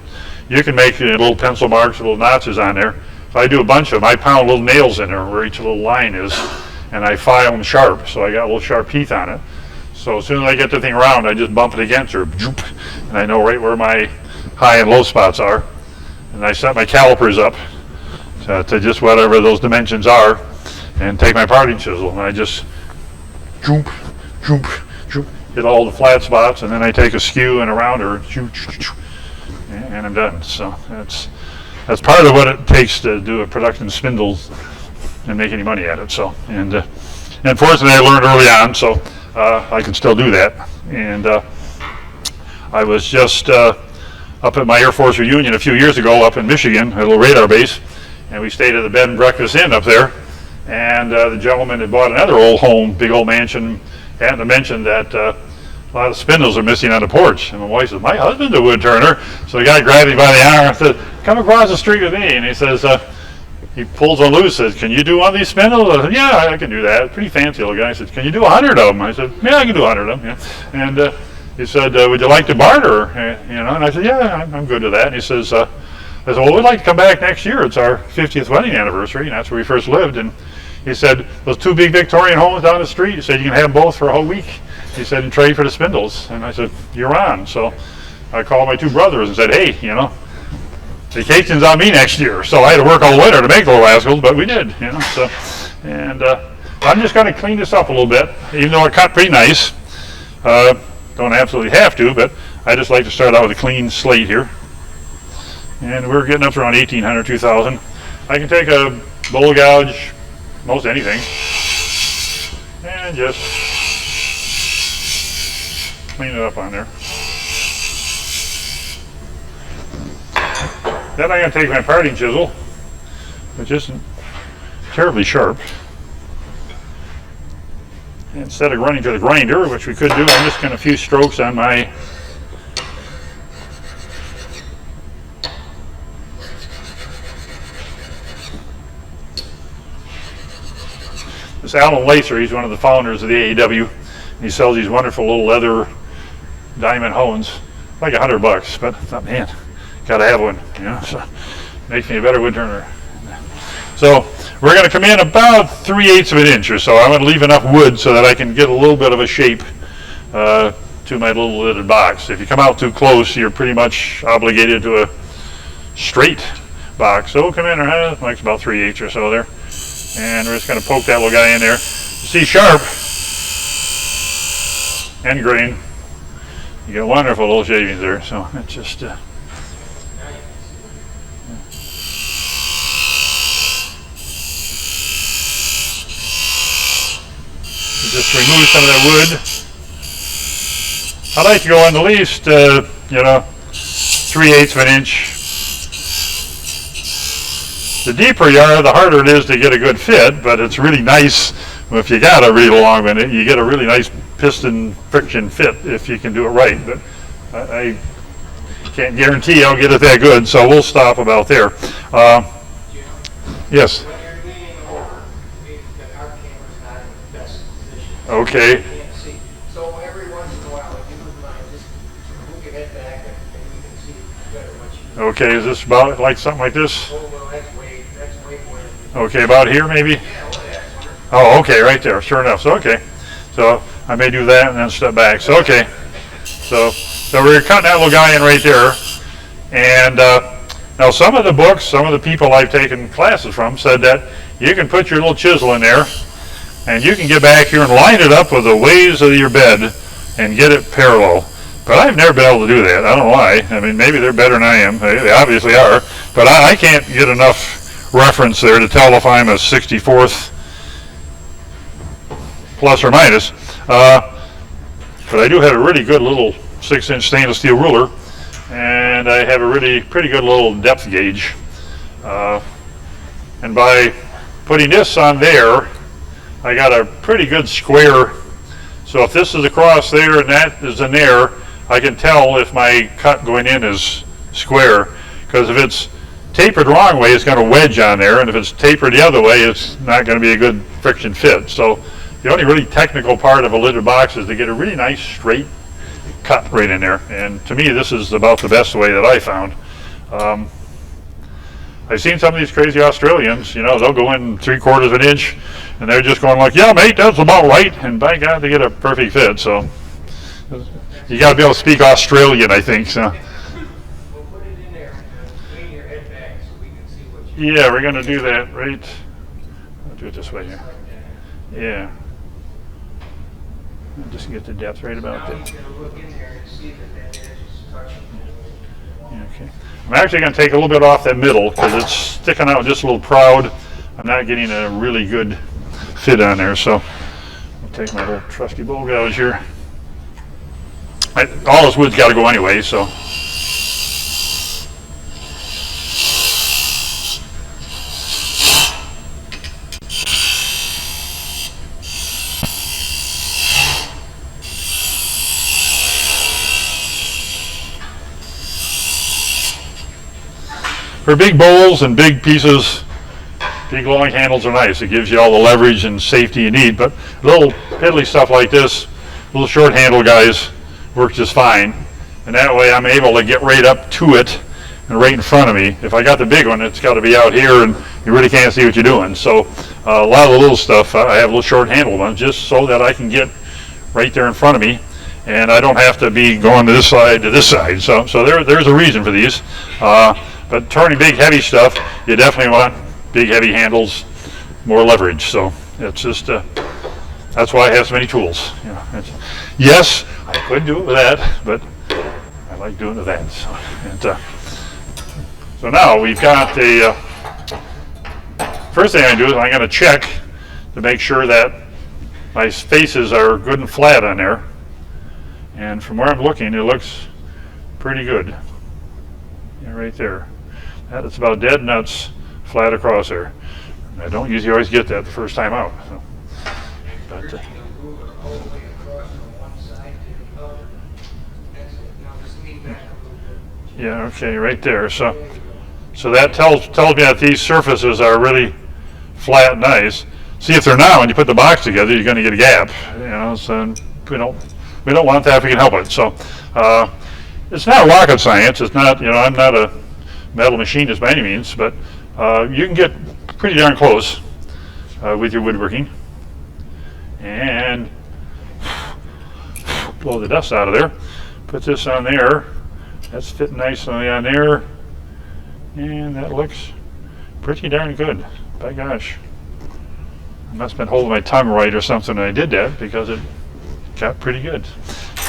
[SPEAKER 1] you can make little pencil marks, little notches on there. If I do a bunch of them, I pound little nails in there where each little line is, and I file them sharp, so I got little sharp teeth on it. So as soon as I get the thing round, I just bump it against her, and I know right where my high and low spots are. And I set my calipers up to just whatever those dimensions are, and take my parting chisel, and I just hit all the flat spots, and then I take a skew and a rounder, and I'm done. So that's part of what it takes to do a production spindles and make any money at it. So and fortunately I learned early on, so I can still do that. And I was just up at my Air Force reunion a few years ago up in Michigan, a little radar base, and we stayed at the Bed and Breakfast Inn up there. And the gentleman had bought another old home, big old mansion, and to mention that a lot of spindles are missing on the porch. And my wife said, my husband's a wood turner. So the guy grabbed me by the arm and said, come across the street with me. And he says, he pulls one loose, says, can you do one of these spindles? I said, yeah, I can do that. Pretty fancy little guy. He said, can you do 100 of them? I said, yeah, I can do 100 of them. Yeah. And he said, would you like to barter? You know, and I said, yeah, I'm good with that. And he says, I said, well, we'd like to come back next year. It's our 50th wedding anniversary, and that's where we first lived. And he said, those two big Victorian homes down the street, he said, you can have them both for a whole week. He said, and trade for the spindles. And I said, you're on. So I called my two brothers and said, hey, you know, vacation's on me next year. So I had to work all winter to make the little rascals, but we did, you know. So, and I'm just going to clean this up a little bit, even though it cut pretty nice. Don't absolutely have to, but I just like to start out with a clean slate here. And we're getting up to around 1,800, 2,000. I can take a bowl gouge, most anything, and just clean it up on there. Then I'm going to take my parting chisel, which isn't terribly sharp. And instead of running to the grinder, which we could do, I'm just going to a few strokes on my this Alan Lacer. He's one of the founders of the AEW. He sells these wonderful little leather diamond hones, like $100, but I thought, man, gotta have one, you know, so makes me a better wood turner. So we're going to come in about 3/8 of an inch or so. I'm going to leave enough wood so that I can get a little bit of a shape to my little lidded box. If you come out too close, you're pretty much obligated to a straight box. So we'll come in like about 3/8 or so there, and we're just going to poke that little guy in there. see sharp end grain. You get wonderful little shavings there. So it's just. Just remove some of that wood. I like to go on the least, 3/8 of an inch. The deeper you are, the harder it is to get a good fit, but it's really nice if you got a really long one. You get a really nice piston friction fit if you can do it right. But I can't guarantee I'll get it that good, so we'll stop about there. Yes.
[SPEAKER 2] When you're leaning over, our camera's not in the best position.
[SPEAKER 1] Okay.
[SPEAKER 2] You can't see. So every once in a while, if you wouldn't mind, just move your head back and we can see better what you do.
[SPEAKER 1] Okay, is this about like something like this?
[SPEAKER 2] Oh, well, that's way more than you.
[SPEAKER 1] Okay, about here maybe?
[SPEAKER 2] Yeah, well, that's wonderful.
[SPEAKER 1] Oh, okay, right there. Sure enough. So, okay. So I may do that and then step back. So, okay. So we're cutting that little guy in right there. And now some of the books, some of the people I've taken classes from said that you can put your little chisel in there and you can get back here and line it up with the ways of your bed and get it parallel. But I've never been able to do that. I don't know why. I mean, maybe they're better than I am. They obviously are. But I can't get enough reference there to tell if I'm a 64th plus or minus. But I do have a really good little 6-inch stainless steel ruler, and I have a really pretty good little depth gauge. And by putting this on there, I got a pretty good square. So if this is across there and that is in there, I can tell if my cut going in is square. Because if it's tapered the wrong way, it's going to wedge on there, and if it's tapered the other way, it's not going to be a good friction fit. So the only really technical part of a lidded box is to get a really nice straight cut right in there. And to me, this is about the best way that I found. I've seen some of these crazy Australians, they'll go in 3/4 of an inch, and they're just going like, yeah, mate, that's about right. And by God, they get a perfect fit. So you got to be able to speak Australian, I think. So.
[SPEAKER 2] We'll put it in there and lean your head back so we can see what you
[SPEAKER 1] Yeah, we're going to do that, right? I'll do it this way here. Yeah. I'll just get the depth right about
[SPEAKER 2] Now
[SPEAKER 1] there.
[SPEAKER 2] you can look in there and see that edge is touching.
[SPEAKER 1] Yeah, okay. I'm actually going to take a little bit off that middle because it's sticking out just a little proud. I'm not getting a really good fit on there, so I'll take my little trusty bowl gouge here. All this wood's got to go anyway, so. For big bowls and big pieces, big long handles are nice. It gives you all the leverage and safety you need. But little piddly stuff like this, little short handle guys, work just fine. And that way I'm able to get right up to it and right in front of me. If I got the big one, it's got to be out here and you really can't see what you're doing. So a lot of the little stuff, I have little short handle ones just so that I can get right there in front of me. And I don't have to be going to this side to this side. So there's a reason for these. But turning big, heavy stuff, you definitely want big, heavy handles, more leverage. So it's just, that's why I have so many tools. Yes, I could do it with that, but I like doing it with that. So now we've got the, first thing I do is I'm going to check to make sure that my spaces are good and flat on there. And from where I'm looking, it looks pretty good. Yeah, right there. That's about dead nuts flat across there. I don't usually always get that the first time out. So. But,
[SPEAKER 2] move it all the way across from one side to the other. That's it. Now just lean back a little bit.
[SPEAKER 1] yeah, okay, right there. So that tells me that these surfaces are really flat and nice. See, if they're not, when you put the box together, you're going to get a gap. So we don't want that if we can help it. So it's not rocket science. It's not, I'm not a metal machinist by any means, but you can get pretty darn close with your woodworking and blow the dust out of there. Put this on there. That's fitting nicely on there, and that looks pretty darn good. By gosh. I must have been holding my tongue right or something when I did that, because it got pretty good.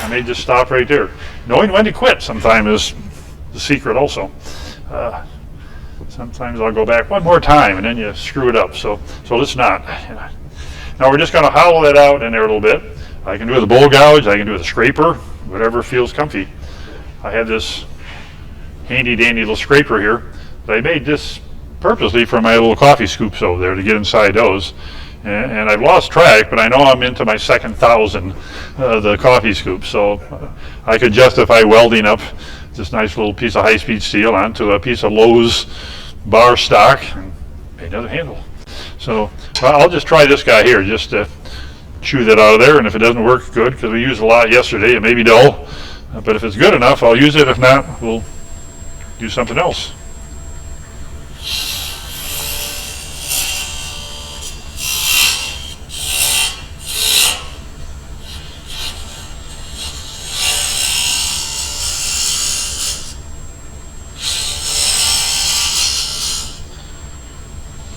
[SPEAKER 1] I may just stop right there. Knowing when to quit sometimes is the secret also. Sometimes I'll go back one more time and then you screw it up. So let's not. Now we're just going to hollow that out in there a little bit. I can do it with a bowl gouge, I can do it with a scraper, whatever feels comfy. I have this handy dandy little scraper here that I made this purposely for my little coffee scoops over there to get inside those. And I've lost track, but I know I'm into my second 1,000 the coffee scoops, so I could justify welding up this nice little piece of high-speed steel onto a piece of Lowe's bar stock and make another handle. So I'll just try this guy here, just to chew that out of there, and if it doesn't work, good, because we used a lot yesterday. It may be dull, but if it's good enough, I'll use it. If not, we'll do something else.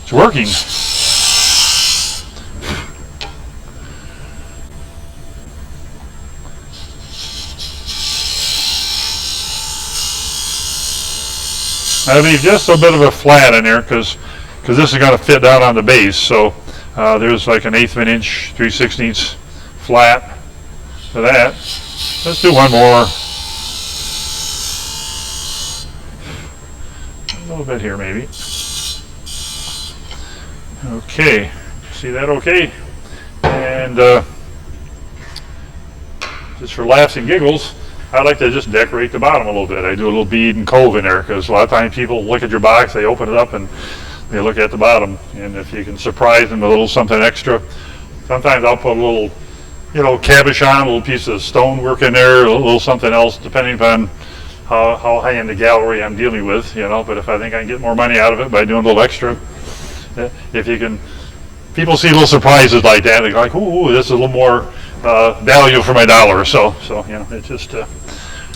[SPEAKER 1] It's working. I leave just a bit of a flat in there because this is going to fit down on the base. So there's like an 1/8 of an inch, 3/16 flat for that. Let's do one more. A little bit here maybe. Okay, see that okay? And just for laughs and giggles, I like to just decorate the bottom a little bit. I do a little bead and cove in there because a lot of times people look at your box, they open it up and they look at the bottom. And if you can surprise them with a little something extra, sometimes I'll put a little, cabochon, a little piece of stonework in there, a little something else, depending upon how high in the gallery I'm dealing with, But if I think I can get more money out of it by doing a little extra, if you can, people see little surprises like that. They're like, "Ooh, this is a little more value for my dollar." So it's just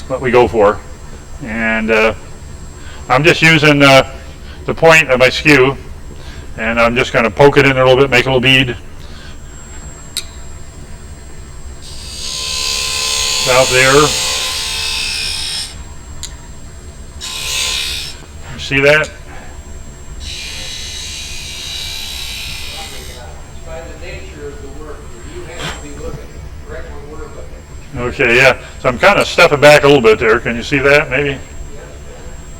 [SPEAKER 1] what we go for. And I'm just using the point of my skew, and I'm just going to poke it in there a little bit, make a little bead. About there. You see that? Okay, yeah. So I'm kind of stepping back a little bit there. Can you see that, maybe?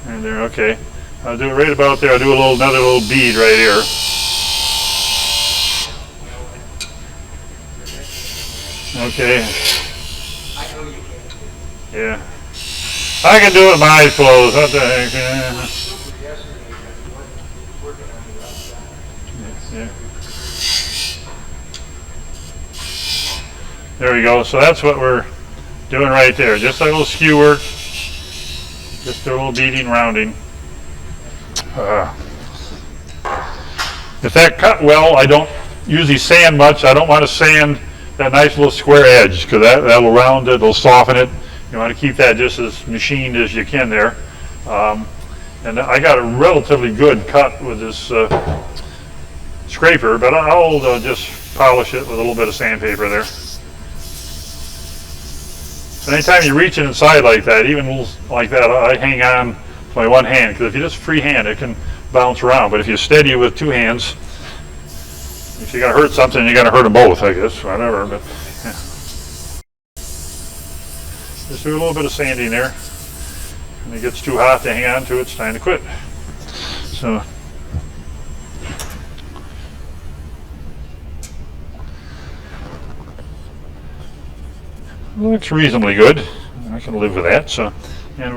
[SPEAKER 1] And there, okay. I'll do it right about there. I'll do another little bead right here. Okay.
[SPEAKER 2] I know you can.
[SPEAKER 1] Yeah. I can do it with my eyes closed. What the heck? Yeah. There we go. So that's what we're doing right there. Just a little skew work. Just a little beading, rounding. If that cut well, I don't usually sand much. I don't want to sand that nice little square edge because that'll round it, it'll soften it. You want to keep that just as machined as you can there. And I got a relatively good cut with this scraper, but I'll just polish it with a little bit of sandpaper there. Anytime you reach it inside like that, even like that, I hang on with my one hand, because if you just freehand, it can bounce around. But if you steady it with two hands, if you're going to hurt something, you're going to hurt them both, I guess, whatever. But yeah. Just do a little bit of sanding there. When it gets too hot to hang on to it, it's time to quit. So. Looks reasonably good. I can live with that. So, and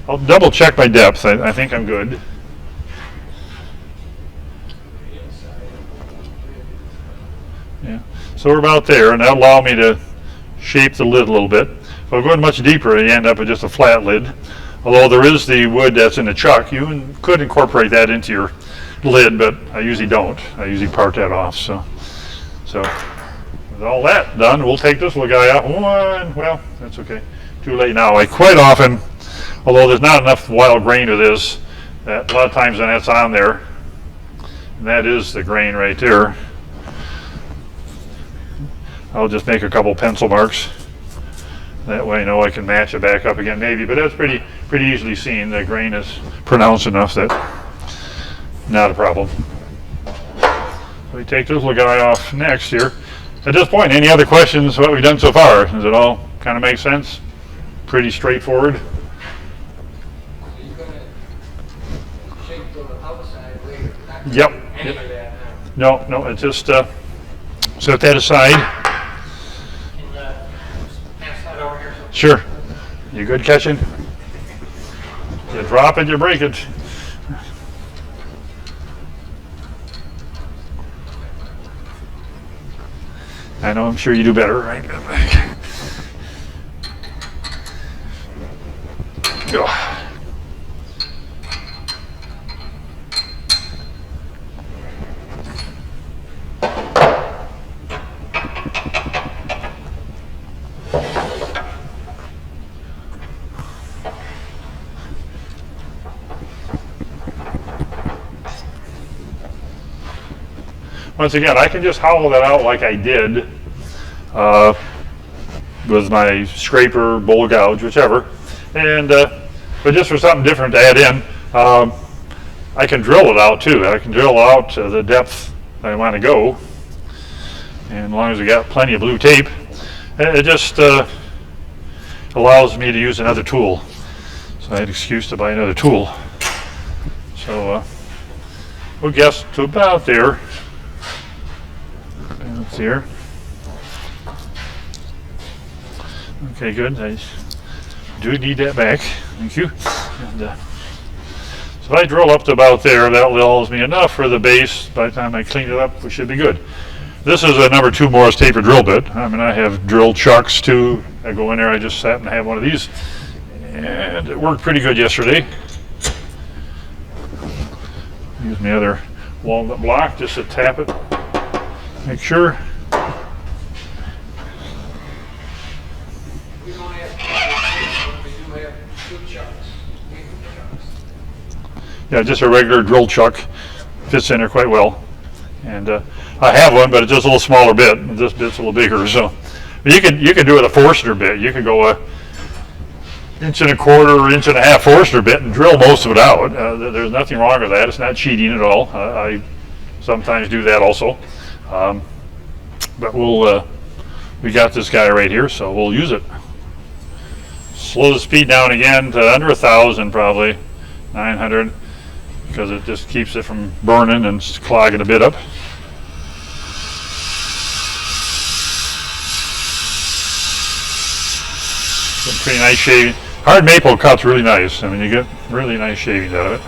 [SPEAKER 1] I'll double check my depth. I think I'm good. Yeah. So we're about there, and that'll allow me to shape the lid a little bit. If I'm going much deeper, you end up with just a flat lid. Although there is the wood that's in the chuck, you could incorporate that into your lid, but I usually don't. I usually part that off. So. With all that done, we'll take this little guy out. Well, that's okay. Too late now. I quite often, although there's not enough wild grain to this, that a lot of times when that's on there, and that is the grain right there, I'll just make a couple pencil marks. That way I know I can match it back up again maybe, but that's pretty easily seen. The grain is pronounced enough that not a problem. We take this little guy off next here. At this point, any other questions what we've done so far? Does it all kind of make sense? Pretty straightforward.
[SPEAKER 2] So you're gonna shape the outside later, not gonna
[SPEAKER 1] Yep.
[SPEAKER 2] do any of that now.
[SPEAKER 1] No, it's just set that aside.
[SPEAKER 4] Can pass that over here?
[SPEAKER 1] Sure. You good catching? You drop it, you break it. I know, I'm sure you do better, right? Go. Once again, I can just hollow that out like I did with my scraper, bowl gouge, whichever. And but just for something different to add in, I can drill it out too. I can drill out to the depth I want to go, and as long as we got plenty of blue tape, it just allows me to use another tool. So I had an excuse to buy another tool. So we'll guess to about there. That's here. Okay, good. I do need that back. Thank you. And, so if I drill up to about there, that allows me enough for the base. By the time I clean it up, we should be good. This is a number 2 Morris taper drill bit. I mean, I have drill chucks too. I go in there, I just happen to have one of these. And it worked pretty good yesterday. Use my other walnut block just to tap it. Make sure.
[SPEAKER 2] We don't have to, but we do have good chucks, paper chucks.
[SPEAKER 1] Yeah, just a regular drill chuck fits in there quite well. And I have one, but it's just a little smaller bit. This bit's a little bigger, so you can do it a Forstner bit. You can go a 1.25 inch, 1.5 Forstner bit and drill most of it out. There's nothing wrong with that. It's not cheating at all. I sometimes do that also. But we got this guy right here, so we'll use it. Slow the speed down again to under 1,000, probably 900, because it just keeps it from burning and clogging a bit up. Some pretty nice shaving. Hard maple cuts really nice. I mean, you get really nice shavings out of it.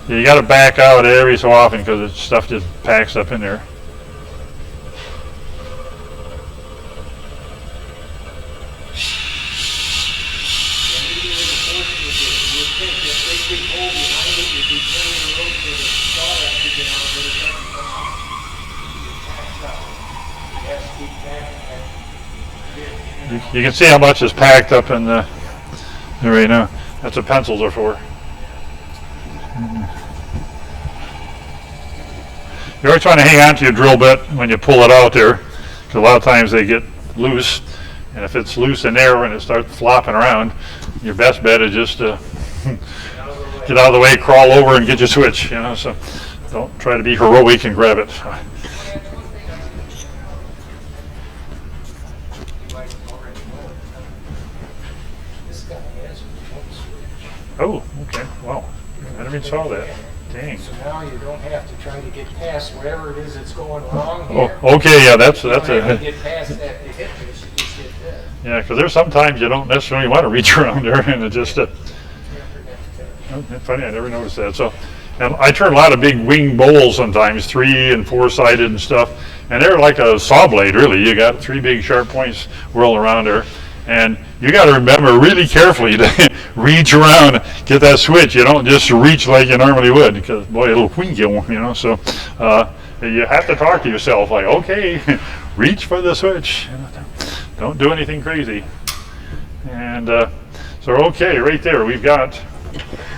[SPEAKER 1] Yeah, you got to back out every so often because the stuff just packs up in there. You can see how much is packed up in there right now. That's what pencils are for. You're always trying to hang on to your drill bit when you pull it out there, because a lot of times they get loose, and if it's loose in there and it starts flopping around, your best bet is just to get out of the way, crawl over, and get your switch. You know, so don't try to be heroic and grab it. Oh, okay. Wow. I never even saw that. Dang.
[SPEAKER 2] So now you don't have to try to get past whatever it is that's going wrong here.
[SPEAKER 1] Oh, okay. Yeah, that's
[SPEAKER 2] You don't have
[SPEAKER 1] a.
[SPEAKER 2] to get past that to hit this, you just hit that.
[SPEAKER 1] Yeah, because there's sometimes you don't necessarily want to reach around there, and it just. Oh, that's funny. I never noticed that. So, and I turn a lot of big wing bowls sometimes, 3 and 4 sided and stuff, and they're like a saw blade. Really, you got 3 big sharp points whirling around there. And you got to remember really carefully to reach around, get that switch. You don't just reach like you normally would, because boy, it'll wing you, you know. So you have to talk to yourself like, okay, reach for the switch. You know, don't do anything crazy. And so okay, right there, we've got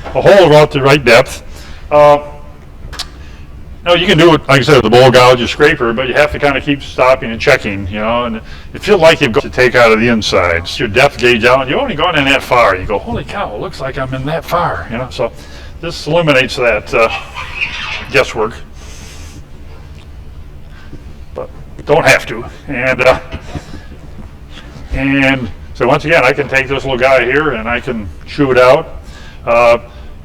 [SPEAKER 1] a hole about the right depth. No, you can do it, like I said, with the bowl gouge or scraper, but you have to kind of keep stopping and checking, you know, and you feel like you've got to take out of the inside. It's your depth gauge out, and you've only gone in that far. You go, holy cow, it looks like I'm in that far, you know. So this eliminates that guesswork, but don't have to. And so once again, I can take this little guy here and I can chew it out.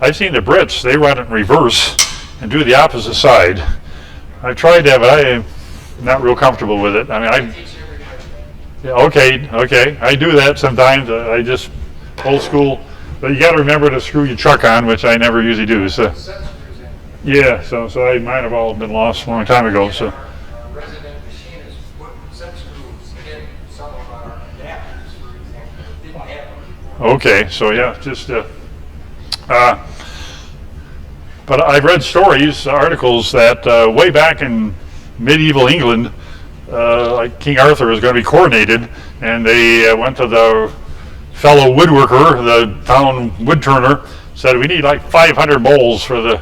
[SPEAKER 1] I've seen the Brits, they run it in reverse and do the opposite side. I've tried that, but I'm not real comfortable with it. I mean, okay, I do that sometimes. I just old school, but you got to remember to screw your chuck on, which I never usually do. So yeah, so mine have all been lost a long time ago. So
[SPEAKER 2] Resident machinists put set screws in some of our adapters, for example, that didn't have them.
[SPEAKER 1] okay, so yeah, just but I've read stories, articles that way back in medieval England, like King Arthur was going to be coronated, and they went to the fellow woodworker, the town woodturner, said, we need like 500 bowls for the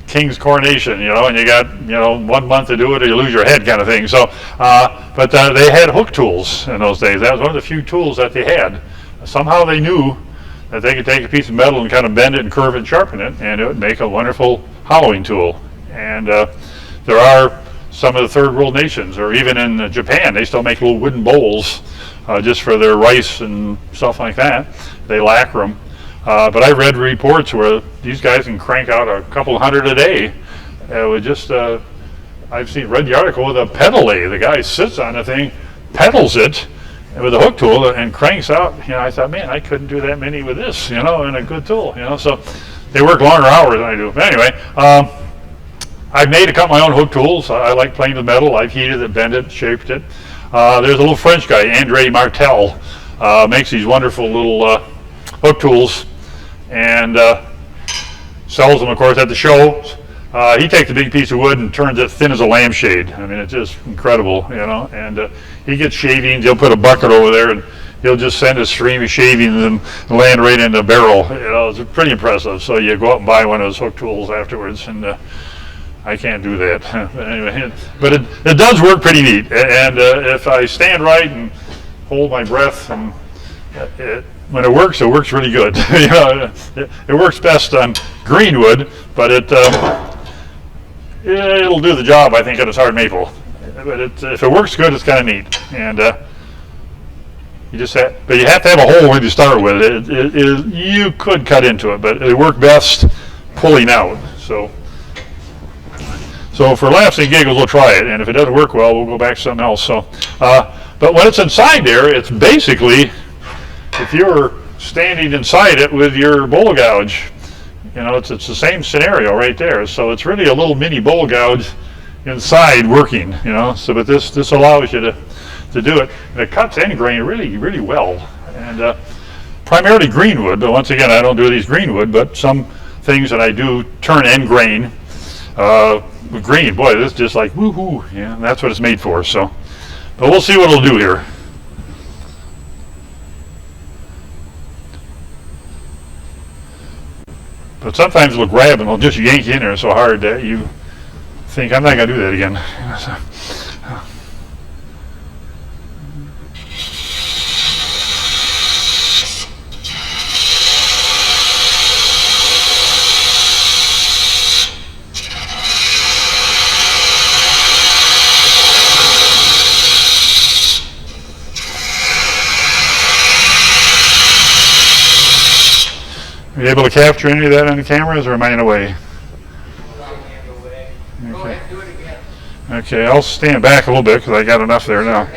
[SPEAKER 1] king's coronation, you know, and you got, you know, 1 month to do it or you lose your head kind of thing. So, but they had hook tools in those days. That was one of the few tools that they had. Somehow they knew that they could take a piece of metal and kind of bend it and curve it and sharpen it, and it would make a wonderful hollowing tool. And there are some of the third world nations, or even in Japan, they still make little wooden bowls just for their rice and stuff like that. They lacquer them. But I read reports where these guys can crank out a couple hundred a day with just, read the article with a pedal lathe. The guy sits on the thing, pedals it with a hook tool and cranks out. You know, I thought, man, I couldn't do that many with this, you know, and a good tool, you know. So they work longer hours than I do. But anyway, I've made a couple of my own hook tools. I like playing with metal. I've heated it, bent it, shaped it. There's a little French guy, Andre Martel, makes these wonderful little hook tools and sells them, of course, at the shows. He takes a big piece of wood and turns it thin as a lampshade. I mean, it's just incredible, you know. And he gets shavings. He'll put a bucket over there, and he'll just send a stream of shavings and land right in the barrel. You know, it's pretty impressive. So you go out and buy one of those hook tools afterwards, and I can't do that. Anyway, but it does work pretty neat. And if I stand right and hold my breath, and when it works really good. You know, it works best on green wood, but it'll do the job, I think, on its hard maple. But if it works good, it's kind of neat. And you have to have a hole when you start with it. You could cut into it, but it worked best pulling out. So for laughs and giggles, we'll try it. And if it doesn't work well, we'll go back to something else. So, but when it's inside there, it's basically, if you're standing inside it with your bowl gouge, you know, it's the same scenario right there. So it's really a little mini bowl gouge inside working, you know. So, but this allows you to do it. And it cuts end grain really, really well. And primarily green wood, but once again, I don't do these green wood, but some things that I do turn end grain with green. Boy, this is just like woohoo, yeah, and that's what it's made for. So, but we'll see what it'll do here. But sometimes it'll grab and it'll just yank you in there so hard that you think, I'm not going to do that again. Are you able to capture any of that on the cameras, or am I in the way?
[SPEAKER 2] Go ahead, do it again.
[SPEAKER 1] Okay, I'll stand back a little bit because I got enough there now.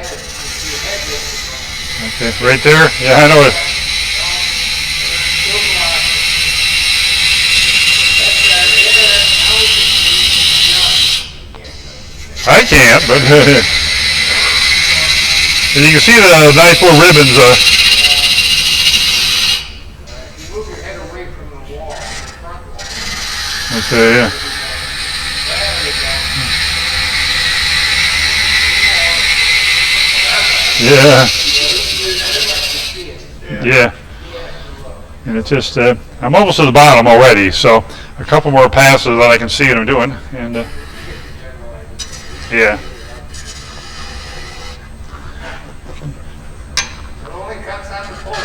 [SPEAKER 1] Okay, right there? Yeah, I know it. I can't, but and you can see the nice little ribbons.
[SPEAKER 2] Move your
[SPEAKER 1] Okay, yeah. Yeah. And it's just, I'm almost to the bottom already, so a couple more passes that I can see what I'm doing. And yeah.
[SPEAKER 2] It only cuts on the pole.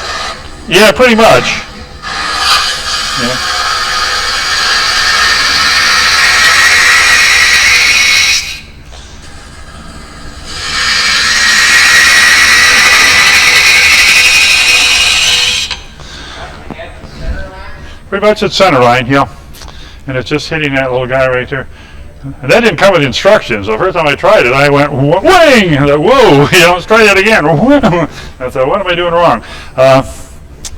[SPEAKER 1] Yeah, pretty much. Yeah. Pretty much at center line, yeah. And it's just hitting that little guy right there. And that didn't come with instructions. The first time I tried it, I went, wing! I thought, whoa, let's try that again. I thought, what am I doing wrong?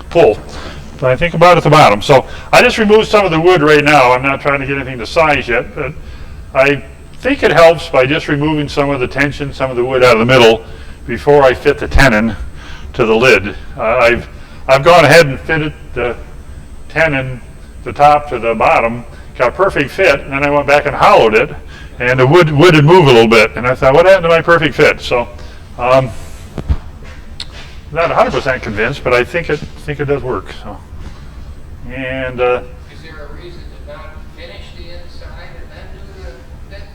[SPEAKER 1] Pull. But I think about at the bottom. So I just removed some of the wood right now. I'm not trying to get anything to size yet, but I think it helps by just removing some of the tension, some of the wood out of the middle before I fit the tenon to the lid. I've gone ahead and fitted the tenon, the top to the bottom, got a perfect fit, and then I went back and hollowed it, and the wood had moved a little bit, and I thought, what happened to my perfect fit? So, not 100% convinced, but I think it does work. So, and
[SPEAKER 2] Is there a reason to not finish the inside and then do the fit?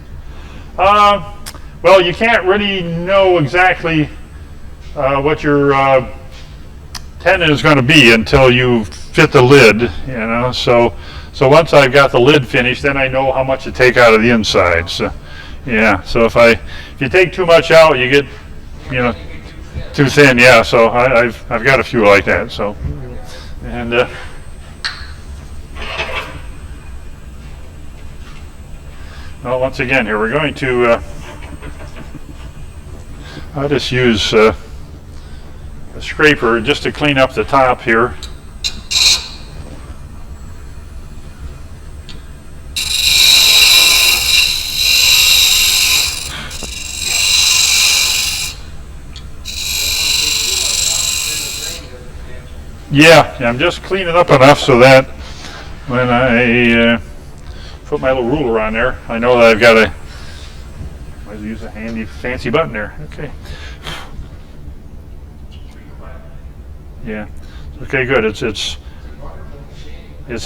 [SPEAKER 1] well, you can't really know exactly what your tenon is going to be until you fit the lid, So once I've got the lid finished, then I know how much to take out of the inside. So, yeah. So if you take too much out, you get, too thin. Yeah. So I've got a few like that. So, and well, once again, here we're going to. I'll just use a scraper just to clean up the top here. Yeah, I'm just cleaning up enough so that when I put my little ruler on there, I know that I've got to use a handy, fancy button there. Okay. Yeah. Okay, good. It's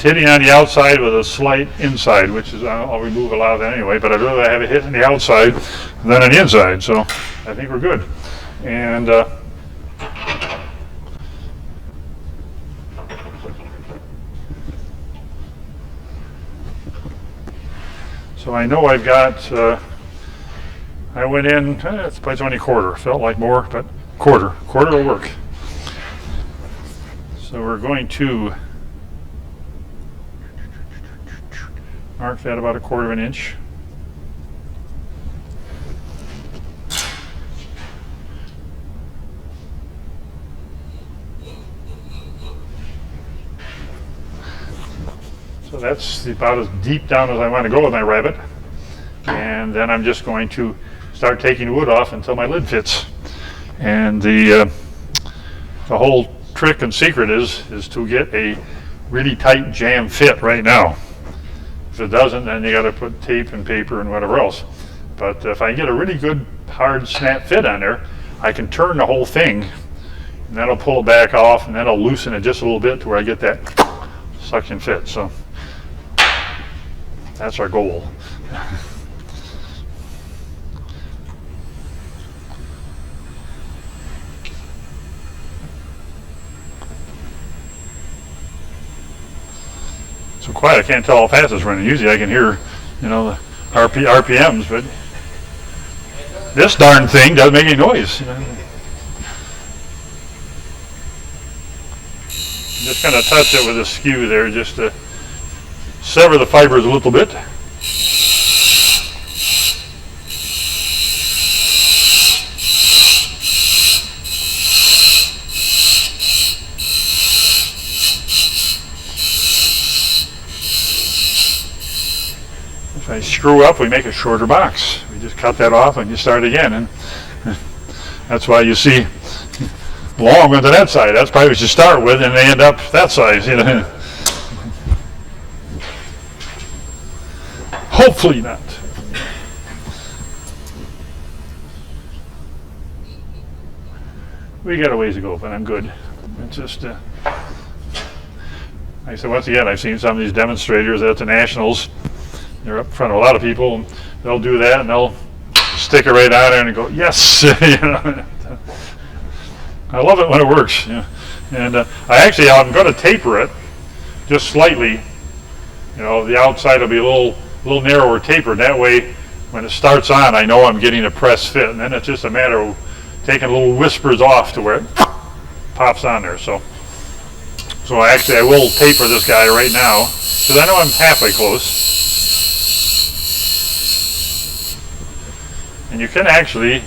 [SPEAKER 1] hitting on the outside with a slight inside, which is I'll remove a lot of that anyway. But I'd rather have it hit on the outside than on the inside. So I think we're good. And so I know I've got. I went in. It's only a quarter. Felt like more, but quarter will work. So we're going to mark that about 1/4 of an inch. So that's about as deep down as I want to go with my rabbet. And then I'm just going to start taking wood off until my lid fits. And the whole trick and secret is to get a really tight jam fit right now. If it doesn't, then you got to put tape and paper and whatever else. But if I get a really good hard snap fit on there, I can turn the whole thing, and that'll pull it back off, and that'll loosen it just a little bit to where I get that suction fit. So that's our goal. So quiet, I can't tell how fast it's running. Usually I can hear, the RPMs, but this darn thing doesn't make any noise. Just kind of touch it with a skew there just to sever the fibers a little bit. If I screw up, we make a shorter box. We just cut that off and you start again. And that's why you see long ones on that side. That's probably what you start with, and they end up that size. Hopefully not. We got a ways to go, but I'm good. It's just, like I said, once again, I've seen some of these demonstrators at the Nationals. They're up in front of a lot of people, and they'll do that, and they'll stick it right on there and go, yes! You know? I love it when it works. You know? And I'm going to taper it just slightly. You know, the outside will be a little narrower tapered. That way, when it starts on, I know I'm getting a press fit, and then it's just a matter of taking little whispers off to where it pops on there. So I will taper this guy right now because I know I'm halfway close. And you can actually,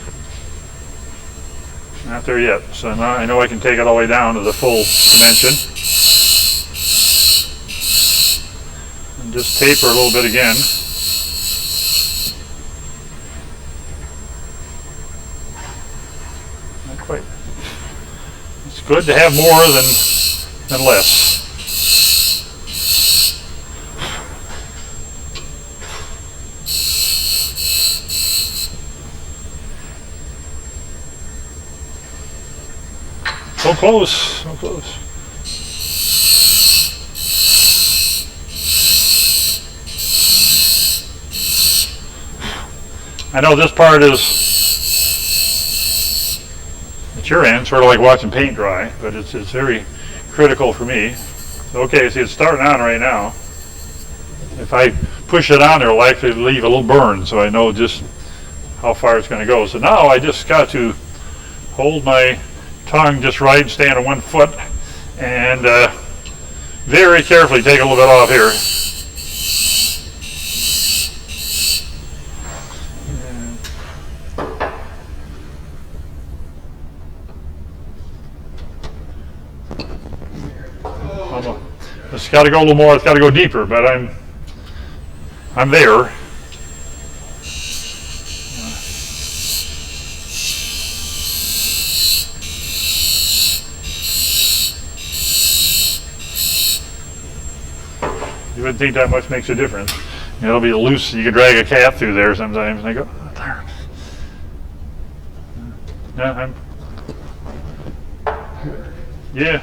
[SPEAKER 1] not there yet. So now I know I can take it all the way down to the full dimension. And just taper a little bit again. Not quite. It's good to have more than less. So close, so close. I know this part is, at your end, sort of like watching paint dry, but it's very critical for me. Okay, see, it's starting on right now. If I push it on there, it'll actually leave a little burn, so I know just how far it's going to go. So now I just got to hold my tongue just right, stand on one foot, and very carefully take a little bit off here. It's got to go a little more. It's got to go deeper, but I'm there. You wouldn't think that much makes a difference. It'll be loose. You can drag a cat through there sometimes. And I go, oh, darn. Yeah.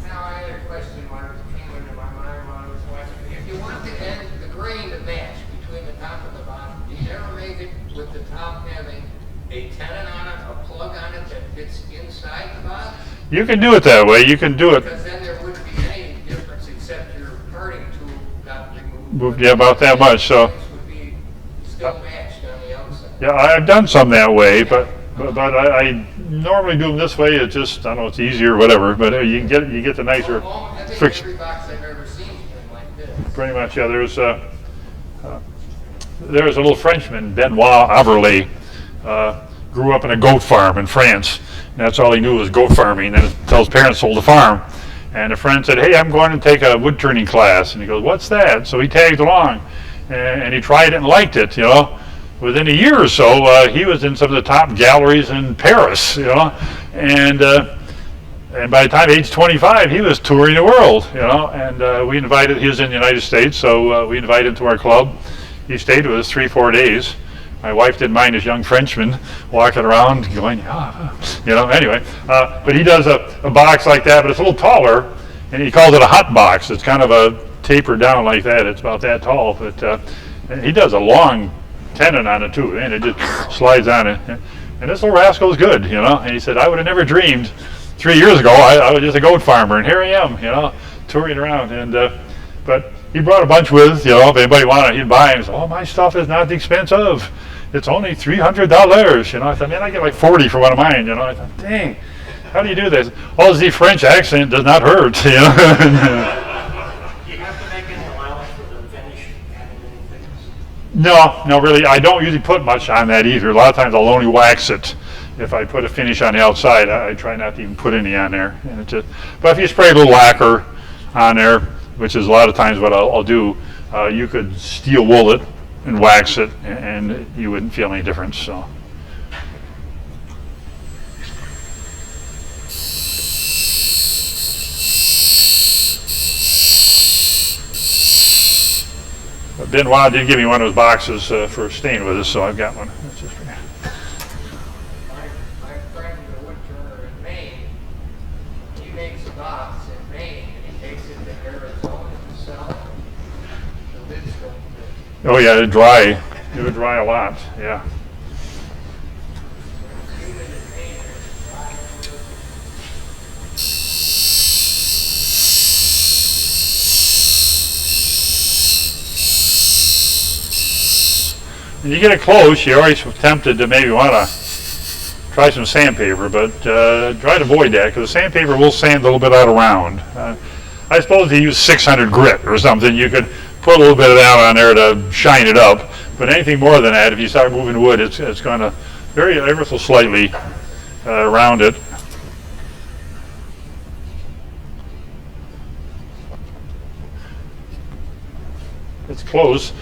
[SPEAKER 2] Now I had a question when it came into my mind while I was watching. If you want the grain to match between the top and the bottom, do you ever make it with the top having a tenon on it, a plug on it that fits inside the bottom?
[SPEAKER 1] You can do it that way. You can do it.
[SPEAKER 2] Because then there wouldn't be any difference except your parting tool got removed.
[SPEAKER 1] Moved, yeah, about that much. So.
[SPEAKER 2] Would be still matched on the outside.
[SPEAKER 1] Yeah, I've done some that way, but I normally do them this way. It's just, I don't know, it's easier or whatever. But you get the nicer
[SPEAKER 2] I think
[SPEAKER 1] friction.
[SPEAKER 2] every box I've ever seen has been like this.
[SPEAKER 1] Pretty much, yeah. There's a little Frenchman, Benoit Averlet, grew up in a goat farm in France. And that's all he knew was goat farming. And until his parents sold the farm. And a friend said, hey, I'm going to take a wood turning class. And he goes, what's that? So he tagged along. And he tried it and liked it, you know. Within a year or so, he was in some of the top galleries in Paris, you know. And by the time age 25, he was touring the world, you know. And we invited, he was in the United States, so we invited him to our club. He stayed with us 3-4 days. My wife didn't mind this young Frenchman walking around going, oh, you know, anyway. But he does a box like that, but it's a little taller, and he calls it a hot box. It's kind of a taper down like that. It's about that tall, but he does a long tenon on it too, and it just slides on it. And this little rascal is good, you know. And he said, I would have never dreamed 3 years ago, I was just a goat farmer, and here I am, you know, touring around. And but he brought a bunch with, you know, if anybody wanted, he'd buy them. He said, oh, my stuff is not expensive. It's only $300, you know. I thought, man, I get like 40 for one of mine, you know. I thought, dang, how do you do this? Oh, the French accent does not hurt, you know.
[SPEAKER 4] Do you have to make any allowance for the finish having anything?
[SPEAKER 1] No, really. I don't usually put much on that either. A lot of times I'll only wax it. If I put a finish on the outside, I try not to even put any on there. And it just, but if you spray a little lacquer on there, which is a lot of times what I'll do, you could steel wool it and wax it, and you wouldn't feel any difference. So. Benoit did give me one of those boxes for staying with us, so I've got one. That's just for you.
[SPEAKER 2] My friend, the woodturner in Maine, he makes a box in Maine and he takes it to Arizona to sell it. The lids don't fit.
[SPEAKER 1] Oh yeah, it'd dry. It would dry a lot. Yeah.
[SPEAKER 2] Even in Maine, there's dry wood.
[SPEAKER 1] When you get it close, you're always tempted to maybe want to try some sandpaper, but try to avoid that because the sandpaper will sand a little bit out around. I suppose if you use 600 grit or something, you could put a little bit of that on there to shine it up. But anything more than that, if you start moving wood, it's going to very ever so slightly round it. It's close.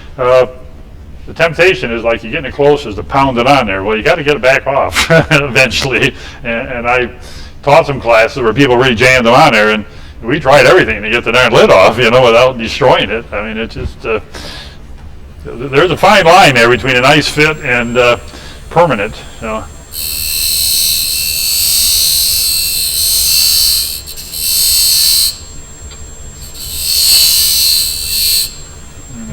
[SPEAKER 1] The temptation is like you're getting it close is to pound it on there. Well, you got to get it back off eventually. And I taught some classes where people really jammed them on there, and we tried everything to get the darn lid off, without destroying it. I mean, it's just there's a fine line there between a nice fit and permanent.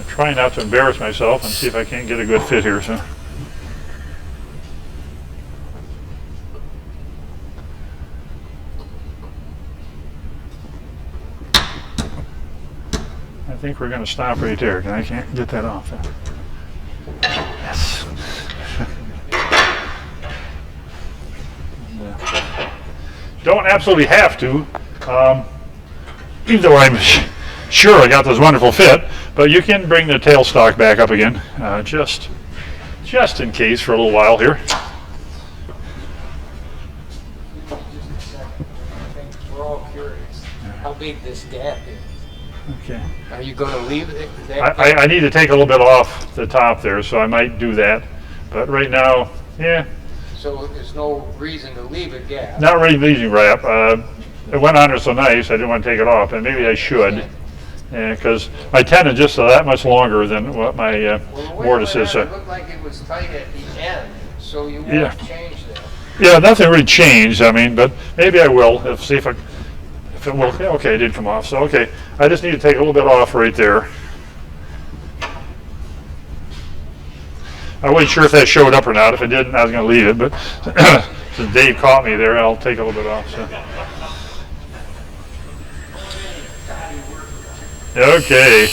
[SPEAKER 1] Try not to embarrass myself and see if I can't get a good fit here. So. I think we're going to stop right there because I can't get that off. Yes. Don't absolutely have to, even though I'm sure I got this wonderful fit. But you can bring the tailstock back up again, just in case for a little while here.
[SPEAKER 2] Just a second. I think we're all curious how big this gap is.
[SPEAKER 1] Okay.
[SPEAKER 2] Are you going to leave it?
[SPEAKER 1] I need to take a little bit off the top there, so I might do that. But right now, yeah.
[SPEAKER 2] So there's no reason to leave a gap.
[SPEAKER 1] Not really leading wrap. It went on there so nice, I didn't want to take it off, and maybe I should. Because my tenon is just that much longer than what my mortise is.
[SPEAKER 2] It looked like it was tight at the end, so you won't change that.
[SPEAKER 1] Yeah, nothing really changed. I mean, but maybe I will. See if it will. Yeah, okay, it did come off. So okay, I just need to take a little bit off right there. I wasn't sure if that showed up or not. If it didn't, I was going to leave it. But since Dave caught me there, I'll take a little bit off. So. Okay.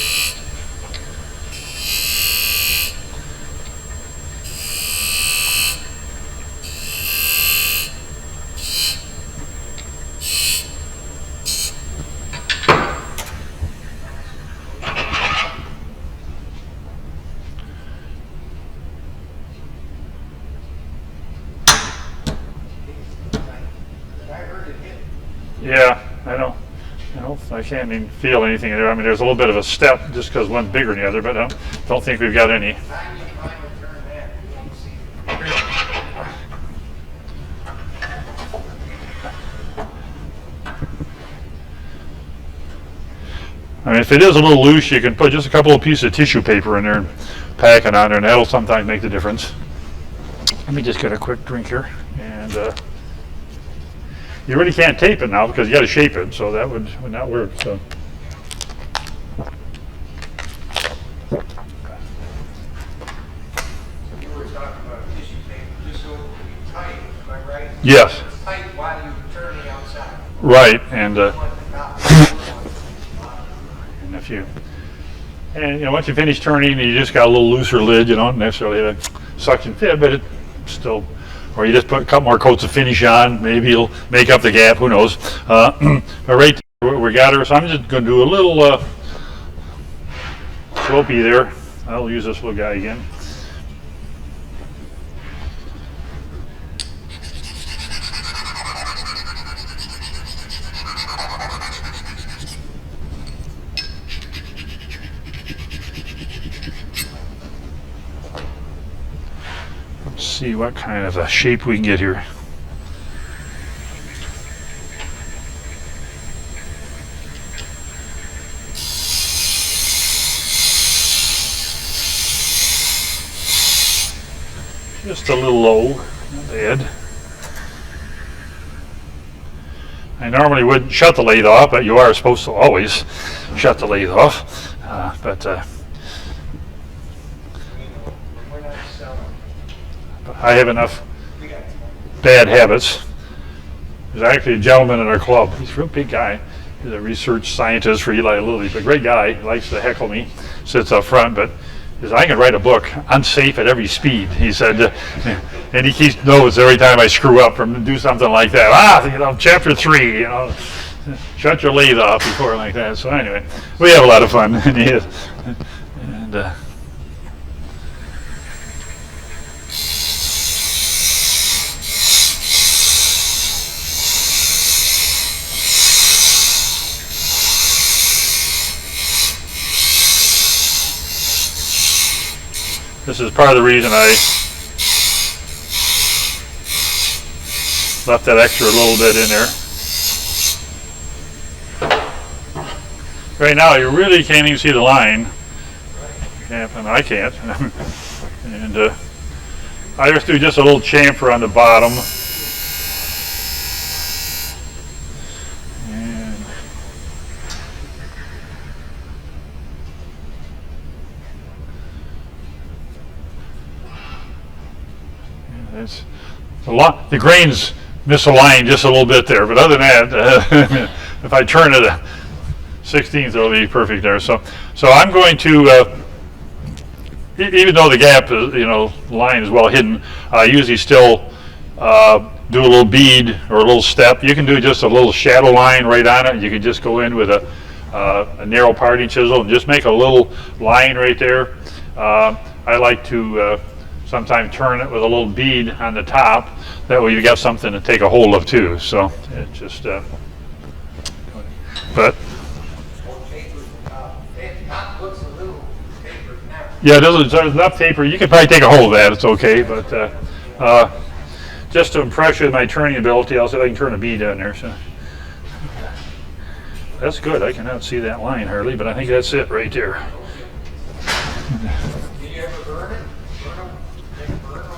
[SPEAKER 1] Yeah, I know. I can't even feel anything there. I mean, there's a little bit of a step just because one's bigger than the other, but I don't think we've got any. I mean, if it is a little loose, you can put just a couple of pieces of tissue paper in there and pack it on there, and that'll sometimes make the difference. Let me just get a quick drink here. And you really can't tape it now because you got to shape it, so that would not work. So.
[SPEAKER 2] You were talking about tissue paper, just so it would be tight, am I right?
[SPEAKER 1] Yes.
[SPEAKER 2] It's tight while you turn the outside.
[SPEAKER 1] Right, and once you finish turning, you just got a little looser lid. You don't necessarily have a suction fit, but it still. Or you just put a couple more coats of finish on. Maybe it'll make up the gap. Who knows? But right there, we got her. So I'm just going to do a little slopey there. I'll use this little guy again. Let's see what kind of a shape we can get here. Just a little low, not bad. I normally wouldn't shut the lathe off, but you are supposed to always shut the lathe off.
[SPEAKER 2] We're not selling.
[SPEAKER 1] I have enough bad habits. There's actually a gentleman in our club. He's a real big guy. He's a research scientist for Eli Lilly. He's a great guy. He likes to heckle me. Sits up front, but he says, I can write a book, Unsafe at Every Speed. He said, and he keeps notes every time I screw up or do something like that. Chapter 3, shut your lathe off before like that. So anyway, we have a lot of fun. And this is part of the reason I left that extra little bit in there. Right now, you really can't even see the line. And I can't. And I just do just a little chamfer on the bottom. The grain's misaligned just a little bit there, but other than that, if I turn it a 16th, it'll be perfect there. So I'm going to, even though the gap is, line is well hidden, I usually still do a little bead or a little step. You can do just a little shadow line right on it. You can just go in with a narrow parting chisel and just make a little line right there. I like to sometimes turn it with a little bead on the top. That way you got something to take a hold of too. So it just, but
[SPEAKER 2] It looks a little tapered now.
[SPEAKER 1] yeah, there's enough taper. You can probably take a hold of that. It's okay. But just to impress you with my turning ability, I'll see if I can turn a bead down there. So that's good. I cannot see that line hardly, but I think that's it right there.
[SPEAKER 2] Do you ever burn it? Make a burn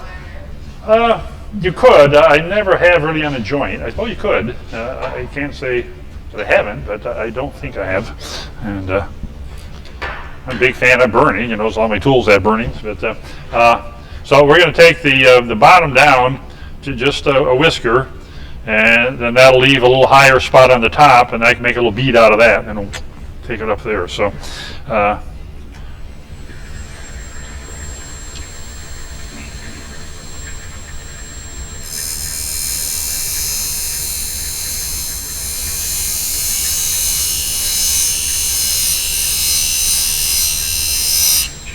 [SPEAKER 2] line?
[SPEAKER 1] You could. I never have really on a joint. I suppose you could. I can't say that I haven't, but I don't think I have. And I'm a big fan of burning. So all my tools have burnings. But so we're going to take the bottom down to just a whisker, and then that'll leave a little higher spot on the top, and I can make a little bead out of that, and we'll take it up there. So.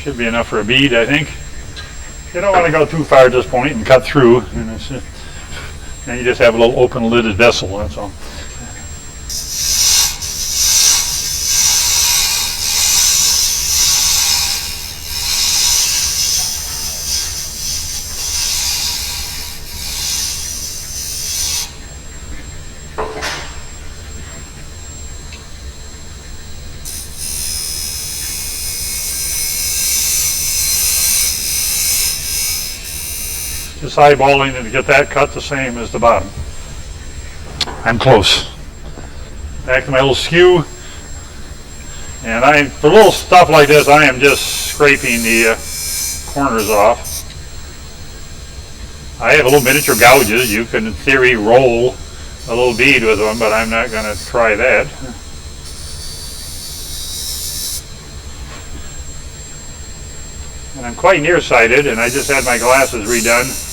[SPEAKER 1] Should be enough for a bead, I think. You don't want to go too far at this point and cut through. And you just have a little open lidded vessel, that's all. Just eyeballing it to get that cut the same as the bottom. I'm close. Back to my little skew. And for little stuff like this, I am just scraping the corners off. I have a little miniature gouges. You can, in theory, roll a little bead with them, but I'm not going to try that. And I'm quite nearsighted, and I just had my glasses redone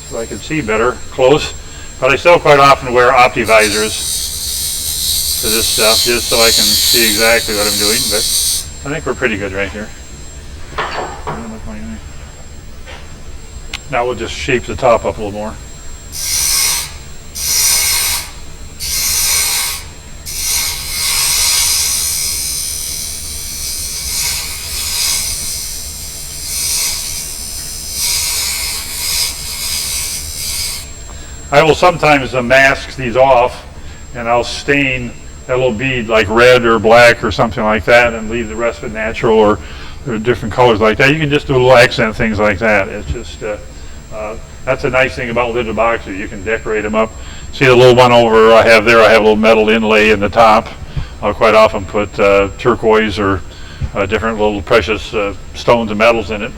[SPEAKER 1] so I can see better close. But I still quite often wear optivisors for this stuff just so I can see exactly what I'm doing. But I think we're pretty good right here. Now we'll just shape the top up a little more. I will sometimes mask these off, and I'll stain that little bead like red or black or something like that and leave the rest of it natural, or or different colors like that. You can just do little accent things like that. It's just that's a nice thing about lidded boxes. You can decorate them up. See the little one over I have there? I have a little metal inlay in the top. I'll quite often put turquoise or different little precious stones and metals in it.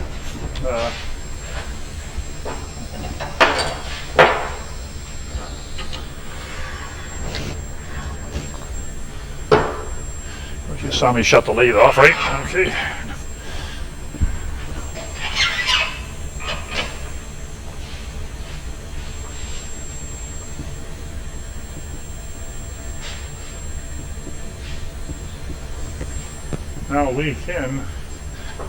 [SPEAKER 1] You saw me shut the lathe off, right? Okay. Now we can,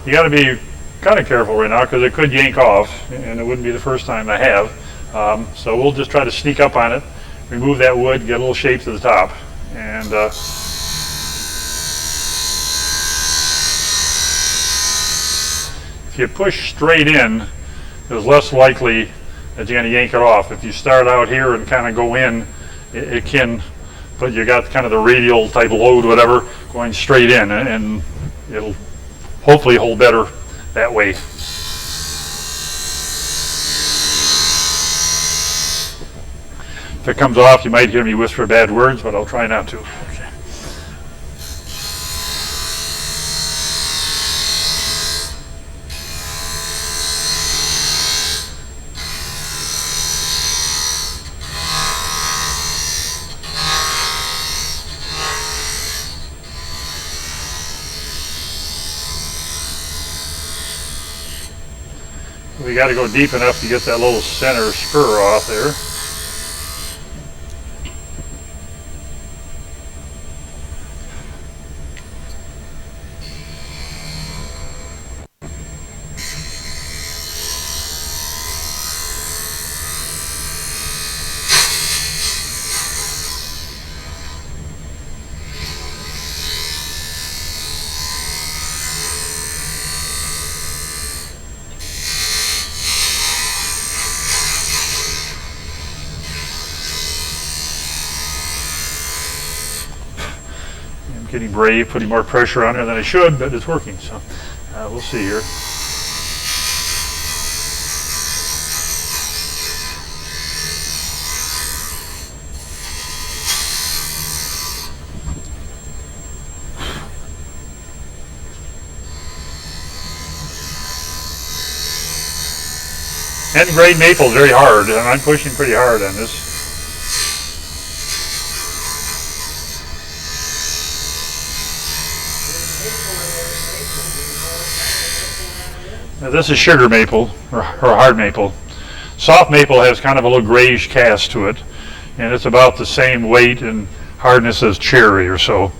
[SPEAKER 1] you got to be kind of careful right now because it could yank off, and it wouldn't be the first time I have. So we'll just try to sneak up on it, remove that wood, get a little shape to the top, and if you push straight in, it's less likely that you're going to yank it off. If you start out here and kind of go in, it can, but you got kind of the radial type load, whatever, going straight in, and it'll hopefully hold better that way. If it comes off, you might hear me whisper bad words, but I'll try not to. Okay. We got to go deep enough to get that little center spur off there. Getting brave, putting more pressure on there than I should, but it's working, so we'll see here. End grade maple is very hard, and I'm pushing pretty hard on this. Now this is sugar maple, or hard maple. Soft maple has kind of a little grayish cast to it, and it's about the same weight and hardness as cherry or so.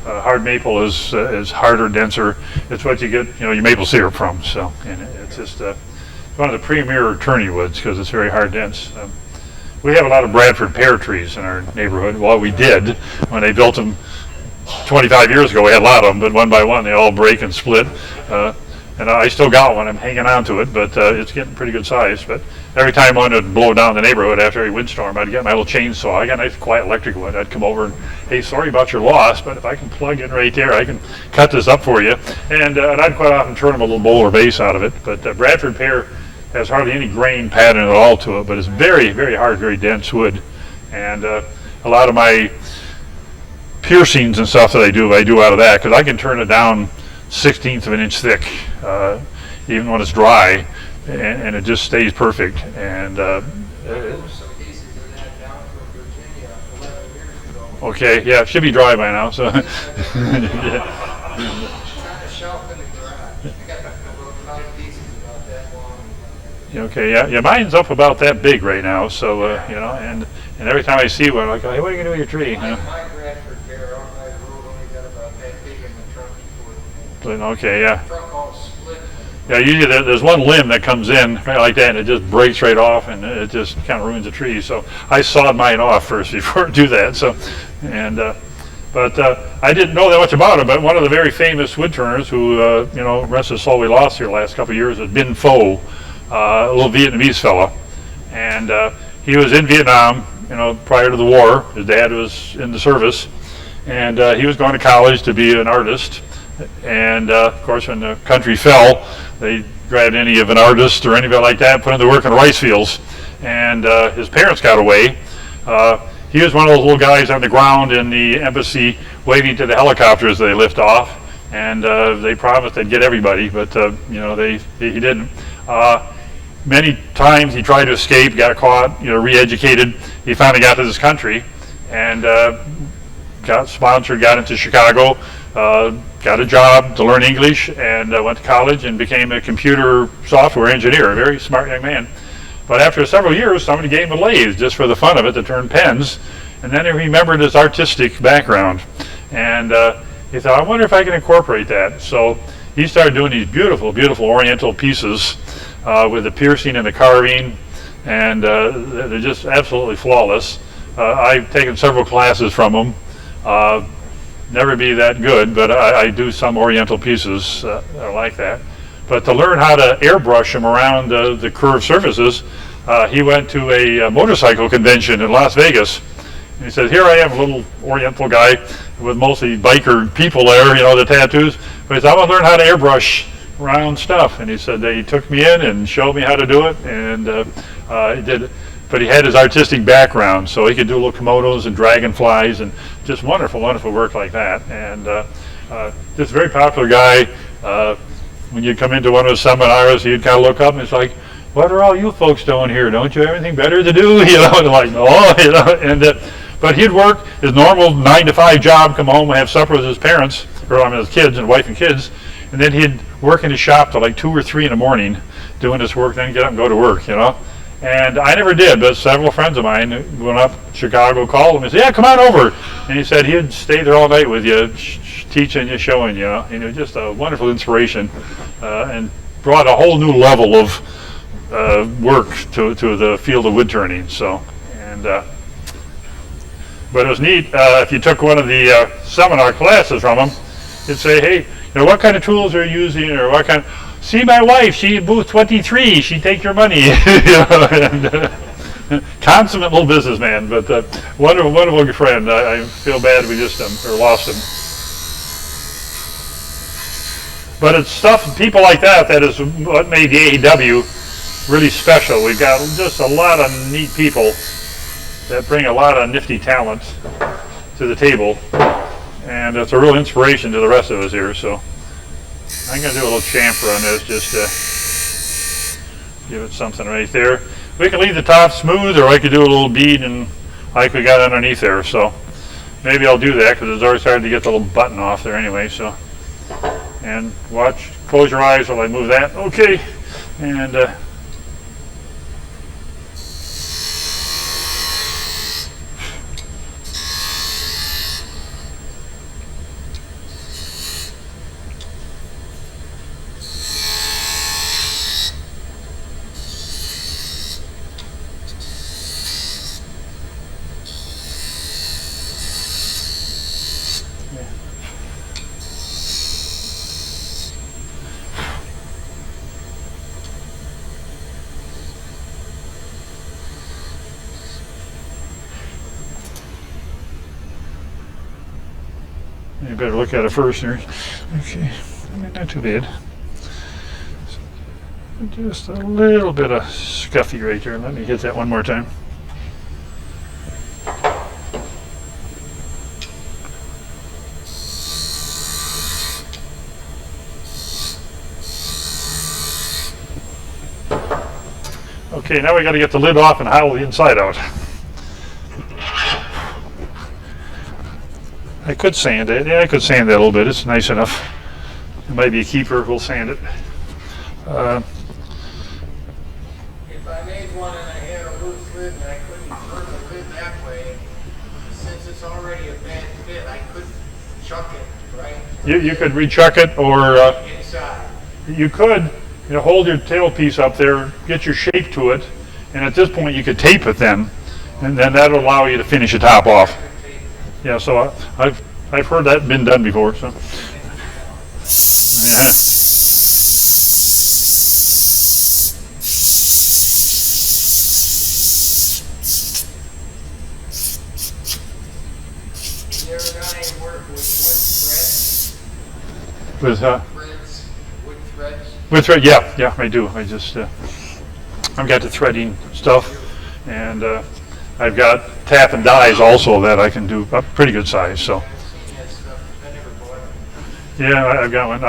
[SPEAKER 1] Hard maple is harder, denser. It's what you get, your maple syrup from. So, and it's just one of the premier turning woods because it's very hard, dense. We have a lot of Bradford pear trees in our neighborhood. Well, we did when they built them 25 years ago. We had a lot of them, but one by one they all break and split. And I still got one. I'm hanging on to it, but it's getting pretty good size. But every time one would blow down the neighborhood after every windstorm, I'd get my little chainsaw. I got a nice quiet electric one. I'd come over and, hey, sorry about your loss, but if I can plug in right there, I can cut this up for you. And I'd quite often turn them a little bowl or base out of it. But Bradford pear has hardly any grain pattern at all to it, but it's very, very hard, very dense wood. And a lot of my piercings and stuff that I do out of that, because I can turn it down 1/16 of an inch thick, even when it's dry, and it just stays perfect. And
[SPEAKER 2] Some cases of that down from Virginia 11 years ago.
[SPEAKER 1] okay, yeah, it should be dry by now. So, yeah.
[SPEAKER 2] It's on a shelf in the garage. I got about 5 pieces about that long.
[SPEAKER 1] Okay, yeah, mine's up about that big right now. So and every time I see one, I'm like, hey, what are you gonna do with your tree?
[SPEAKER 2] My Bradford pear on my road only got about that big in the trunk before the
[SPEAKER 1] Okay, yeah.
[SPEAKER 2] trunk all split.
[SPEAKER 1] Yeah, usually there's one limb that comes in right like that, and it just breaks right off, and it just kind of ruins the tree. So I sawed mine off first before I do that. So, and but I didn't know that much about him. But one of the very famous woodturners who rest his soul, we lost here the last couple of years, was Bin Pho, a little Vietnamese fella, and he was in Vietnam, prior to the war. His dad was in the service, and he was going to college to be an artist. And of course, when the country fell, they grabbed any of an artist or anybody like that, put him to work in the rice fields. And his parents got away. He was one of those little guys on the ground in the embassy waving to the helicopters they lift off. And they promised they'd get everybody, but you know, he didn't. Many times he tried to escape, got caught, you know, re-educated. He finally got to this country and got sponsored, got into Chicago, got a job to learn English, and went to college and became a computer software engineer, a very smart young man. But after several years, somebody gave him a lathe just for the fun of it to turn pens, and then he remembered his artistic background. And he thought, I wonder if I can incorporate that. So he started doing these beautiful, beautiful oriental pieces with the piercing and the carving, and they're just absolutely flawless. I've taken several classes from him. Never be that good, but I do some oriental pieces like that. But to learn how to airbrush them around the curved surfaces, he went to a motorcycle convention in Las Vegas. And he said, here I am, a little oriental guy with mostly biker people there, you know, the tattoos. But he said, I want to learn how to airbrush around stuff. And he said they took me in and showed me how to do it, and he did it. But he had his artistic background, so he could do little komodos and dragonflies and just wonderful, wonderful work like that. And just a very popular guy. When you come into one of his seminars, he'd kind of look up and it's like, what are all you folks doing here? Don't you have anything better to do? You know, and like, no, you know. And but he'd work his normal 9-to-5 job, come home and have supper with his parents, or I mean his kids and wife and kids, and then he'd work in his shop till like 2 or 3 in the morning doing his work, then get up and go to work, you know. And I never did, but several friends of mine went up to Chicago, called him and said, yeah, come on over. And he said he'd stay there all night with you, teaching you, showing you, and it was just a wonderful inspiration, and brought a whole new level of work to the field of wood turning. So, and but it was neat if you took one of the seminar classes from him. You'd say, hey, you know, what kind of tools are you using, or what kind? See my wife, she in booth 23, she take your money. You know, and, consummate little businessman, but wonderful, wonderful friend. I feel bad we just lost him. But it's stuff, people like that is what made the AEW really special. We've got just a lot of neat people that bring a lot of nifty talent to the table, and it's a real inspiration to the rest of us here. So I'm going to do a little chamfer on this just to give it something right there. We can leave the top smooth, or I could do a little bead and like we got underneath there. So maybe I'll do that because it's always hard to get the little button off there anyway. So, and watch, close your eyes while I move that. Okay, and you better look at it first here. Okay, not too bad. Just a little bit of scuffy right there. Let me hit that one more time. Okay, now we got to get the lid off and hollow the inside out. I could sand it. Yeah, I could sand that a little bit. It's nice enough. It might be a keeper. We'll sand it.
[SPEAKER 2] If I made one and I had a loose lid and I couldn't turn the lid that way, since it's already a bad fit, I could chuck it, right?
[SPEAKER 1] You could rechuck it, or
[SPEAKER 2] Inside.
[SPEAKER 1] you could, you know, hold your tailpiece up there, get your shape to it, and at this point you could tape it then, and then that'll allow you to finish the top off. Yeah, so I've heard that been done before. So yeah.
[SPEAKER 2] You ever done any work with wood thread?
[SPEAKER 1] With
[SPEAKER 2] threads, wood threads.
[SPEAKER 1] with thread, yeah, I do. I just I've got the threading stuff, and I've got tap and dies also that I can do a pretty good size. So
[SPEAKER 2] I've seen that stuff. I never bought it.
[SPEAKER 1] yeah, I've got one.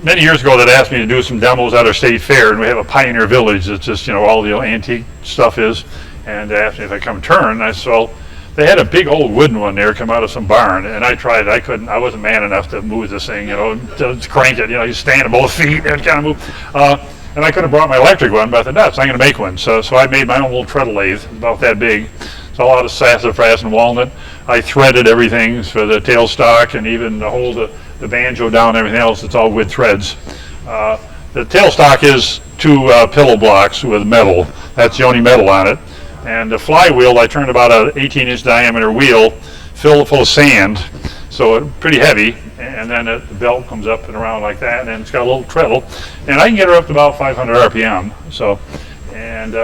[SPEAKER 1] Many years ago, that asked me to do some demos at our state fair, and we have a Pioneer Village that's just all the antique stuff is, and they asked me if I come turn. And I said, well, they had a big old wooden one there come out of some barn, and I tried. I couldn't. I wasn't man enough to move this thing, to crank it. You stand on both feet and kind of move. And I could have brought my electric one, but I thought, no, I'm going to make one. So I made my own little treadle lathe, about that big. It's all out of sassafras and walnut. I threaded everything for the tailstock and even to hold the banjo down and everything else. It's all wood threads. The tailstock is 2 pillow blocks with metal. That's the only metal on it. And the flywheel, I turned about an 18-inch diameter wheel filled full of sand, so it's pretty heavy. And then the belt comes up and around like that, and it's got a little treadle, and I can get her up to about 500 RPM. So,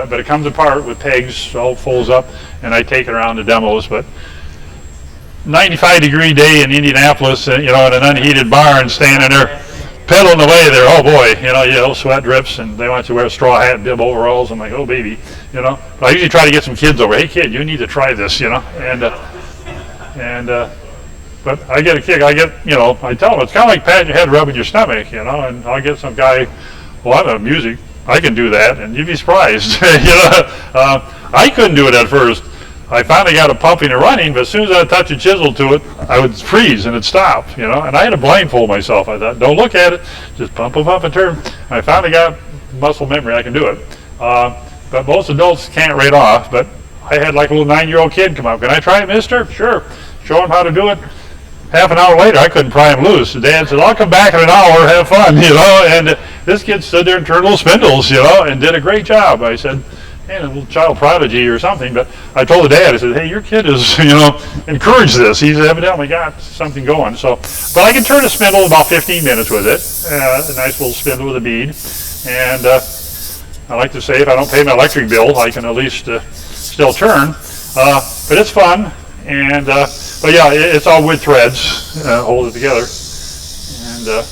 [SPEAKER 1] but it comes apart with pegs, so it folds up, and I take it around to demos. But 95-degree day in Indianapolis, in an unheated barn, standing there pedaling away there. Oh boy, sweat drips, and they want you to wear a straw hat and bib overalls. I'm like, oh baby, But I usually try to get some kids over. Hey kid, you need to try this, But I get a kick. I tell them it's kind of like patting your head, rubbing your stomach, and I'll get some guy, well, I'm a music, I can do that, and you'd be surprised. I couldn't do it at first. I finally got it pumping and running, but as soon as I touch a chisel to it, I would freeze and it'd stop, and I had to blindfold myself. I thought, don't look at it, just pump and turn. I finally got muscle memory, I can do it. But most adults can't right off, but I had like a little 9-year-old kid come up. Can I try it, mister? Sure. Show him how to do it. Half an hour later, I couldn't pry him loose. The dad said, I'll come back in an hour, have fun, and this kid stood there and turned little spindles, and did a great job. I said, man, a little child prodigy or something, but I told the dad, I said, hey, your kid is, encourage this. He's evidently got something going. So, but I can turn a spindle in about 15 minutes with it, a nice little spindle with a bead, and I like to say if I don't pay my electric bill, I can at least still turn, but it's fun. And but yeah, it's all wood threads, hold it together. And
[SPEAKER 2] Would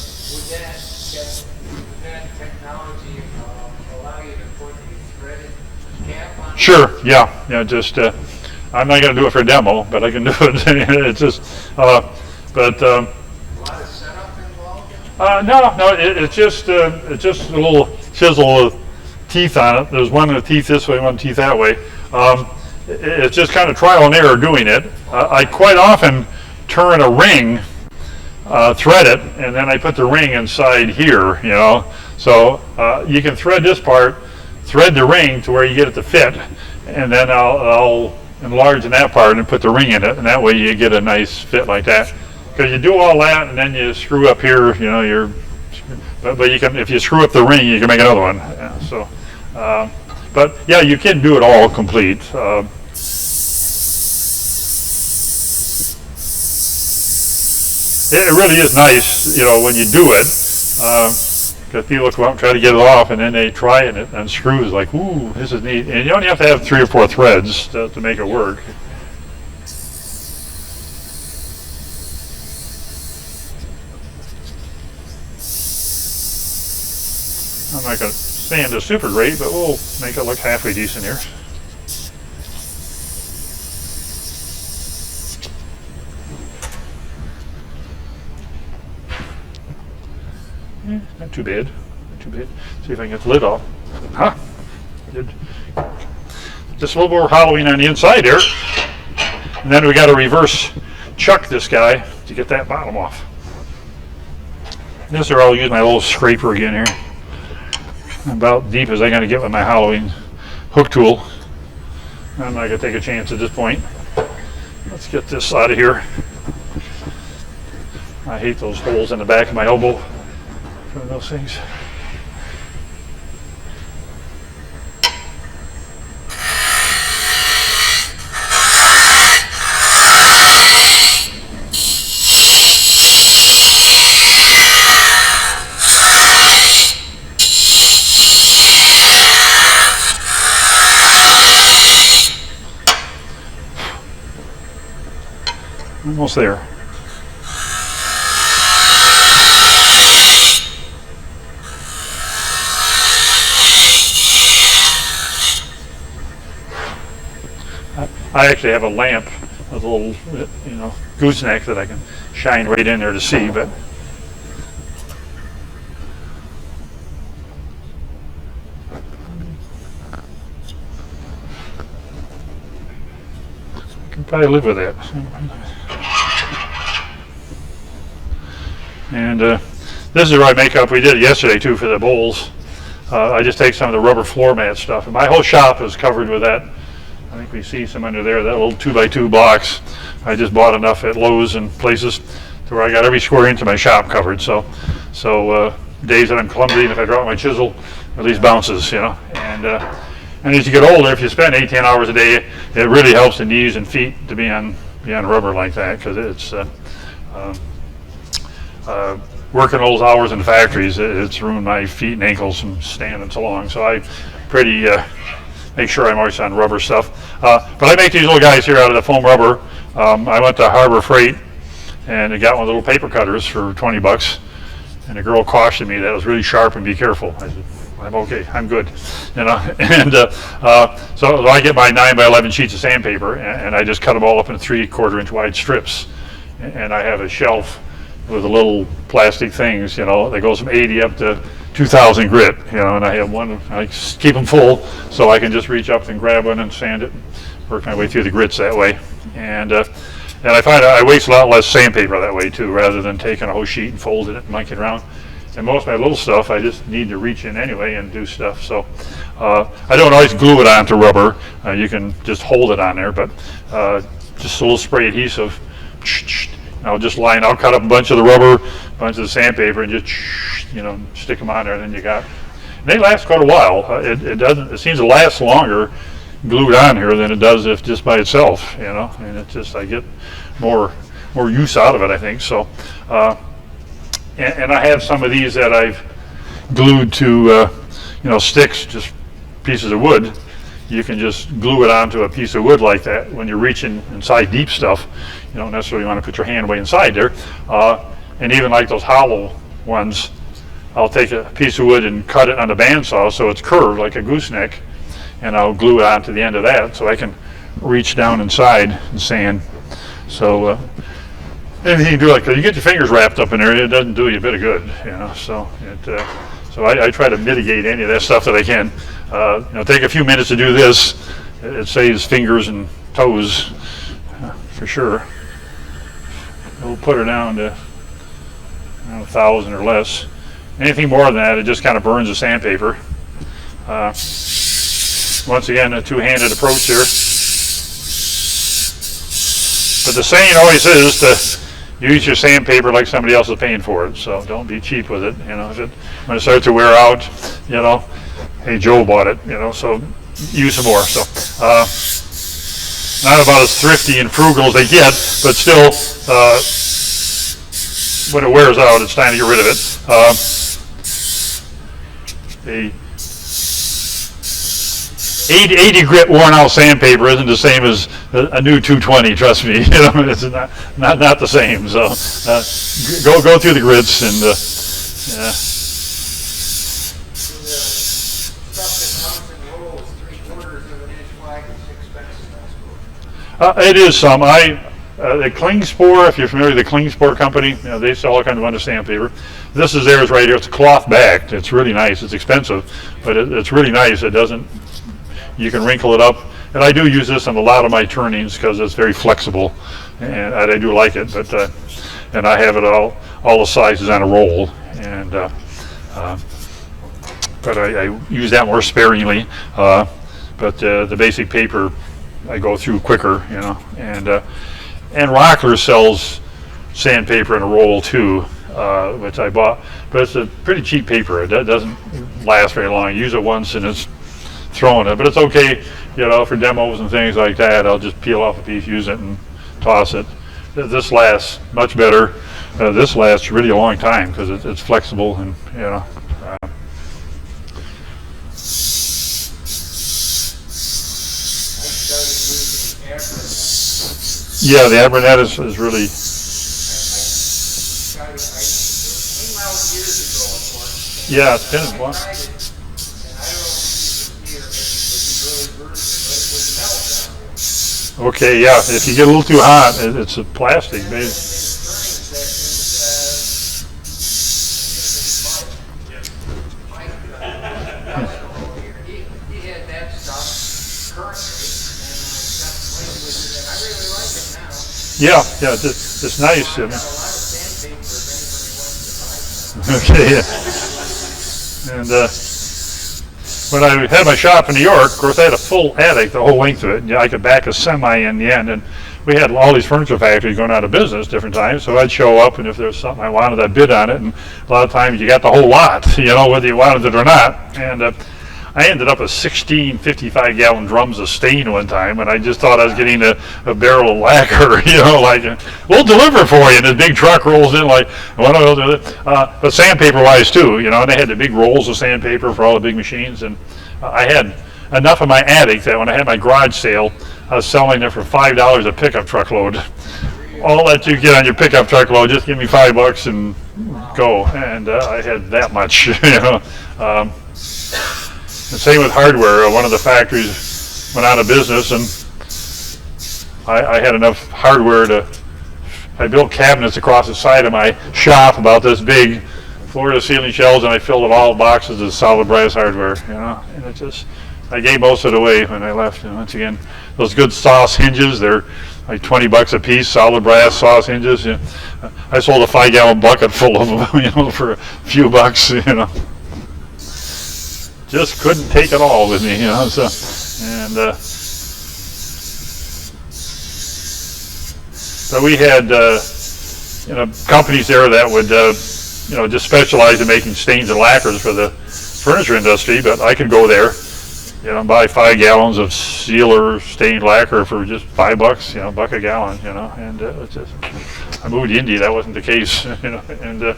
[SPEAKER 2] that technology allow you to put a threaded cap on?
[SPEAKER 1] sure, yeah. Just I'm not going to do it for a demo, but I can do it. It's just, but
[SPEAKER 2] A lot of setup involved?
[SPEAKER 1] no, it's just a little chisel with teeth on it. There's one with teeth this way, one teeth that way. It's just kind of trial and error doing it. I quite often turn a ring, thread it, and then I put the ring inside here, So you can thread this part, thread the ring to where you get it to fit, and then I'll enlarge in that part and put the ring in it, and that way you get a nice fit like that. Because you do all that, and then you screw up here, but you can, if you screw up the ring, you can make another one. But yeah, you can do it all complete. It really is nice, when you do it, because people come up and try to get it off, and then they try it and it unscrews like, ooh, this is neat. And you only have to have 3 or 4 threads to make it work. I'm not going to sand it super great, but we'll make it look halfway decent here. Not too bad. Not too bad. See if I can get the lid off. Huh? Good. Just a little more hollowing on the inside there. And then we got to reverse chuck this guy to get that bottom off. This, or I'll use my little scraper again here. About deep as I'm going to get with my hollowing hook tool. I'm not going to take a chance at this point. Let's get this out of here. I hate those holes in the back of my elbow for those things. Almost there. I actually have a lamp, a little, you know, gooseneck that I can shine right in there to see, but. I can probably live with that. And this is where I make up. We did it yesterday too for the bowls. I just take some of the rubber floor mat stuff. And my whole shop is covered with that. I think we see some under there, that little 2x2 blocks. I just bought enough at Lowe's and places to where I got every square inch of my shop covered. So days that I'm clumsy, and if I drop my chisel, at least bounces, you know. And as you get older, if you spend 8-10 hours a day, it really helps the knees and feet to be on rubber like that, because it's working those hours in the factories, it's ruined my feet and ankles from standing so long. So I pretty make sure I'm always on rubber stuff. But I make these little guys here out of the foam rubber. I went to Harbor Freight and I got one of the little paper cutters for $20. And the girl cautioned me that it was really sharp and be careful. I said, I'm okay, I'm good. You know, and so I get my 9x11 sheets of sandpaper and I just cut them all up into 3/4 inch wide strips. And I have a shelf with the little plastic things, you know, that goes from 80 up to 2,000 grit, you know, and I have one, I keep them full so I can just reach up and grab one and sand it, work my way through the grits that way. And I find I waste a lot less sandpaper that way too, rather than taking a whole sheet and folding it and monkeying around. And most of my little stuff, I just need to reach in anyway and do stuff. So I don't always glue it onto rubber. You can just hold it on there, but just a little spray adhesive. I'll just I'll cut up a bunch of the rubber, a bunch of the sandpaper, and just, you know, stick them on there, and then you got. And they last quite a while. It seems to last longer glued on here than it does if just by itself, you know. And it's just, I get more use out of it, I think. So, and I have some of these that I've glued to, you know, sticks, just pieces of wood. You can just glue it onto a piece of wood like that. When you're reaching inside deep stuff, you don't necessarily want to put your hand way inside there. And even like those hollow ones, I'll take a piece of wood and cut it on the bandsaw so it's curved like a gooseneck, and I'll glue it onto the end of that so I can reach down inside and sand. So anything you do like that, you get your fingers wrapped up in there, it doesn't do you a bit of good, you know. So I try to mitigate any of that stuff that I can. You know, take a few minutes to do this. It saves fingers and toes for sure. We'll put her down to 1,000 or less. Anything more than that, it just kind of burns the sandpaper. Once again, a two-handed approach here. But the saying always is to use your sandpaper like somebody else is paying for it. So don't be cheap with it. You know, when it starts to wear out, you know, hey, Joe bought it, you know, so use some more. So not about as thrifty and frugal as they get, but still, when it wears out, it's time to get rid of it. The 80 grit worn out sandpaper isn't the same as a new 220, trust me. You know, it's not the same. So go through the grits and it is some. The Klingspor, if you're familiar with the Klingspor company, you know, they sell all kinds of under sandpaper. This is theirs right here. It's cloth backed. It's really nice. It's expensive, but it's really nice. It doesn't. You can wrinkle it up, and I do use this on a lot of my turnings because it's very flexible, and I do like it. But and I have it all the sizes on a roll, and but I use that more sparingly. But the basic paper I go through quicker, you know, and Rockler sells sandpaper in a roll too, which I bought, but it's a pretty cheap paper. It doesn't last very long. You use it once and it's throwing it, but it's okay, you know, for demos and things like that. I'll just peel off a piece, use it, and toss it. This lasts much better. This lasts really a long time because it's flexible, and you know. Yeah, the Abernet is really. Yeah, it's been one. Okay, yeah. If you get a little too hot, it's a plastic.
[SPEAKER 2] And there's Mike, hospital here, he had that stuff currently, and I got playing with it, and I really like it now.
[SPEAKER 1] Yeah, it's nice.
[SPEAKER 2] I've got a lot of sandpaper if anybody wants to buy some.
[SPEAKER 1] Okay, yeah. And when I had my shop in New York, of course, I had a full attic the whole length of it. And I could back a semi in the end. And we had all these furniture factories going out of business different times. So I'd show up, and if there was something I wanted, I'd bid on it. And a lot of times you got the whole lot, you know, whether you wanted it or not. And I ended up with 16 55-gallon drums of stain one time, and I just thought I was getting a barrel of lacquer, you know, like, we'll deliver for you. And the big truck rolls in like, what do I do with it? But sandpaper-wise, too, you know, and they had the big rolls of sandpaper for all the big machines. And I had enough in my attic that when I had my garage sale, I was selling it for $5 a pickup truck load. All that you get on your pickup truck load, just give me $5 and go. And I had that much, you know. The same with hardware. One of the factories went out of business, and I had enough hardware I built cabinets across the side of my shop about this big, floor-to-ceiling shelves, and I filled it all boxes of solid brass hardware, you know. And I gave most of it away when I left. And once again, those good sauce hinges, they're like $20 a piece, solid brass sauce hinges. You know. I sold a 5-gallon bucket full of them, you know, for a few bucks, you know. Just couldn't take it all with me, you know. So, and but we had you know, companies there that would you know, just specialize in making stains and lacquers for the furniture industry. But I could go there, you know, buy 5 gallons of sealer stained lacquer for just $5, you know, $1 a gallon, you know. And it's just, I moved to India, that wasn't the case, you know. And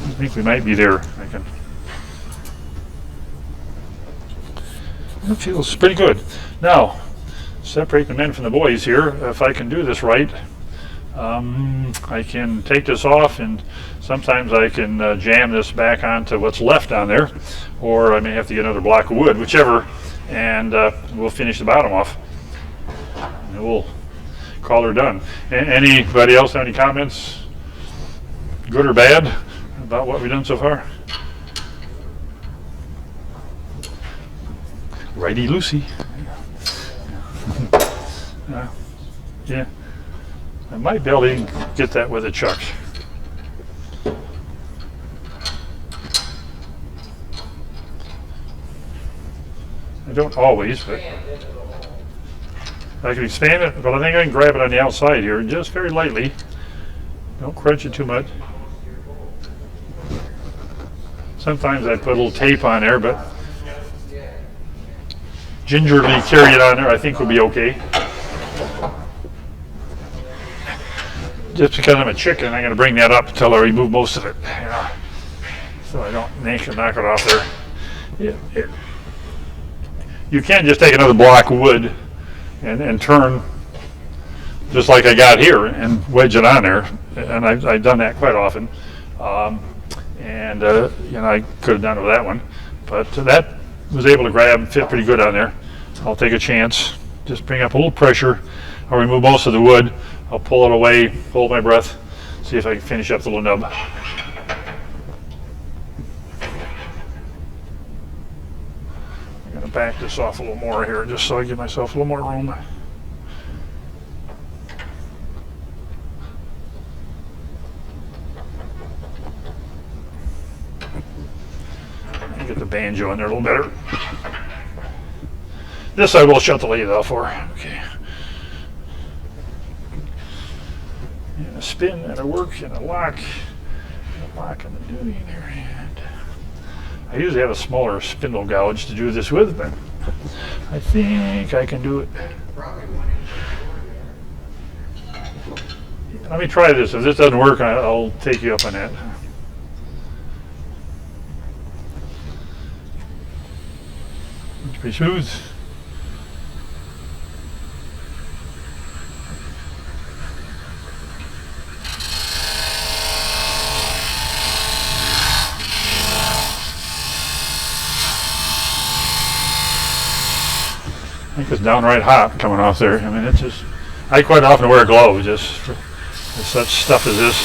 [SPEAKER 1] I think we might be there. It feels pretty good. Now, separate the men from the boys here. If I can do this right, I can take this off, and sometimes I can jam this back onto what's left on there, or I may have to get another block of wood, whichever, and we'll finish the bottom off. And we'll call her done. Anybody else have any comments, good or bad, about what we've done so far? Righty Lucy. Yeah, I might be able to get that with a chuck. I don't always, but I can expand it, but I think I can grab it on the outside here, just very lightly. Don't crunch it too much. Sometimes I put a little tape on there, but gingerly carry it on there, I think will be okay. Just because I'm a chicken, I'm going to bring that up until I remove most of it, you know, so I don't knock it off there. You can just take another block of wood and turn, just like I got here, and wedge it on there, and I've done that quite often. And you know, I could have done it with that one, but that was able to grab and fit pretty good on there. I'll take a chance, just bring up a little pressure. I'll remove most of the wood. I'll pull it away, hold my breath, see if I can finish up the little nub. I'm going to back this off a little more here, just so I give myself a little more room. Get the banjo in there a little better. This I will shut the lathe off for. Okay. And a spin and a work and a lock. And a lock and a duty in there. And I usually have a smaller spindle gouge to do this with, but I think I can do it. Let me try this. If this doesn't work, I'll take you up on that. It's pretty smooth. it's downright hot coming off there. I mean, it's just, I quite often wear gloves just for such stuff as this.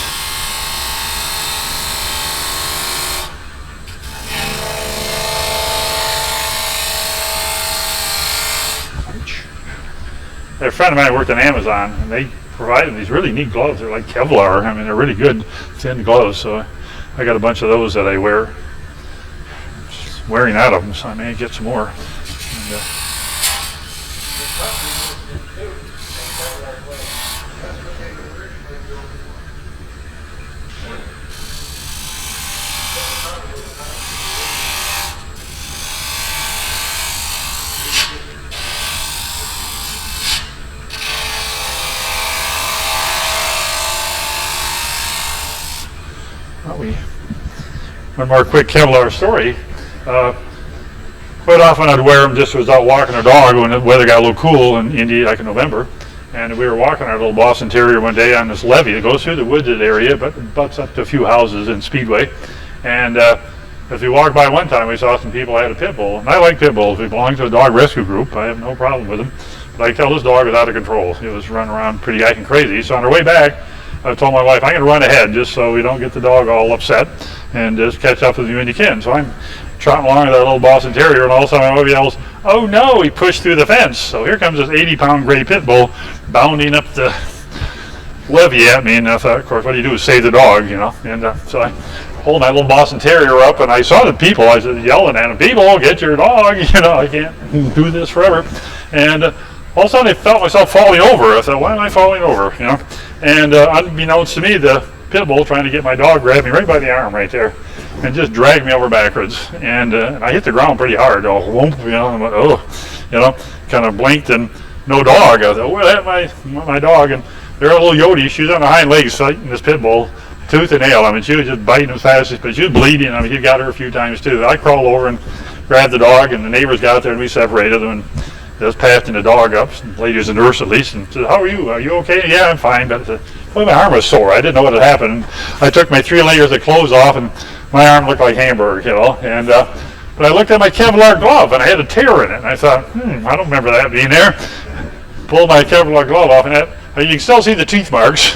[SPEAKER 1] A friend of mine worked on Amazon, and they provided these really neat gloves. They're like Kevlar. I mean, they're really good, thin gloves. So I got a bunch of those that I wear. Just wearing out of them, so I may get some more. And, one more quick Kevlar story. Quite often I'd wear them just as I was out walking a dog when the weather got a little cool in India, like in November. And we were walking our little Boston Terrier one day on this levee that goes through the wooded area, but butts up to a few houses in Speedway. And as we walked by one time, we saw some people that had a pit bull. And I like pit bulls. We belong to a dog rescue group. I have no problem with them. But I could tell this dog was out of control. He was running around pretty acting crazy. So on our way back, I told my wife, I'm going to run ahead just so we don't get the dog all upset and just catch up with you when you can. So I'm trotting along with that little Boston Terrier, and all of a sudden my wife yells, "Oh no," he pushed through the fence. So here comes this 80-pound gray pit bull bounding up the levee at me. And I thought, of course, what do you do is save the dog, you know. And so I pulled my little Boston Terrier up, and I saw the people. I was yelling at them, "People, get your dog." You know, I can't do this forever. And all of a sudden I felt myself falling over. I thought, why am I falling over, you know? And unbeknownst to me, the pit bull trying to get my dog grabbed me right by the arm right there and just dragged me over backwards. And I hit the ground pretty hard. Oh, whoomp, you know, I went, oh, you know, kind of blinked and no dog. I thought, where that my dog? And there a little Yodi, she was on her hind legs fighting this pit bull, tooth and nail. I mean, she was just biting as fast as, but she was bleeding. I mean, he got her a few times too. I crawled over and grabbed the dog, and the neighbors got out there and we separated them. And just passing the dog up, the lady was a nurse at least, and said, "How are you? Are you okay?" "Yeah, I'm fine." But well, my arm was sore. I didn't know what had happened. I took my 3 layers of clothes off, and my arm looked like hamburger, you know. And but I looked at my Kevlar glove, and I had a tear in it. And I thought, I don't remember that being there. Pulled my Kevlar glove off, and you can still see the teeth marks.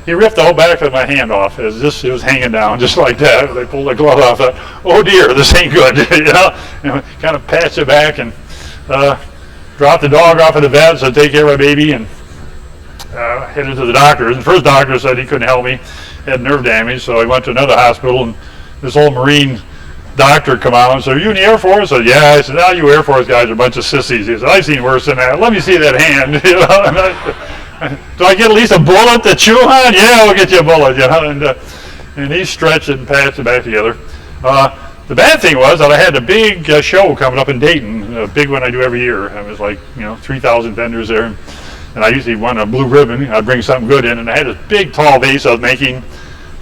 [SPEAKER 1] He ripped the whole back of my hand off. It was hanging down just like that. They pulled the glove off. I thought, oh dear, this ain't good. You know, kind of patched it back and dropped the dog off at the vet, so take care of my baby, and headed to the doctors. And the first doctor said he couldn't help me, had nerve damage, so I went to another hospital, and this old Marine doctor come out and said, "Are you in the Air Force?" I said, "Yeah." I said, "Now you Air Force guys are a bunch of sissies." He said, "I've seen worse than that. Let me see that hand." You know, do I get at least a bullet to chew on? "Yeah, we'll get you a bullet." You know, and he stretched it and patched it back together. The bad thing was that I had a big show coming up in Dayton, a big one I do every year. It was like, 3,000 vendors there, and I usually won a blue ribbon. I'd bring something good in, and I had this big tall vase I was making.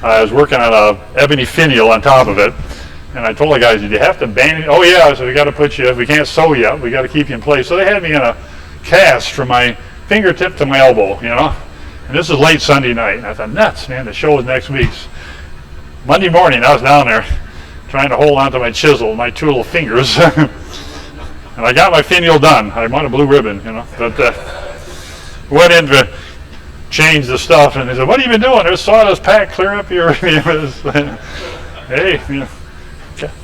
[SPEAKER 1] I was working on a ebony finial on top of it, and I told the guys, "Did you have to bandage?" "Oh yeah," so we got to put you, we can't sew you up, we got to keep you in place. So they had me in a cast from my fingertip to my elbow, and this is late Sunday night, and I thought, nuts, man, the show is next week. Monday morning, I was down there trying to hold onto my chisel, my 2 little fingers, and I got my finial done. I won a blue ribbon, but went in to change the stuff, and they said, "What have you been doing?" "There's sawdust pack clear up your," hey,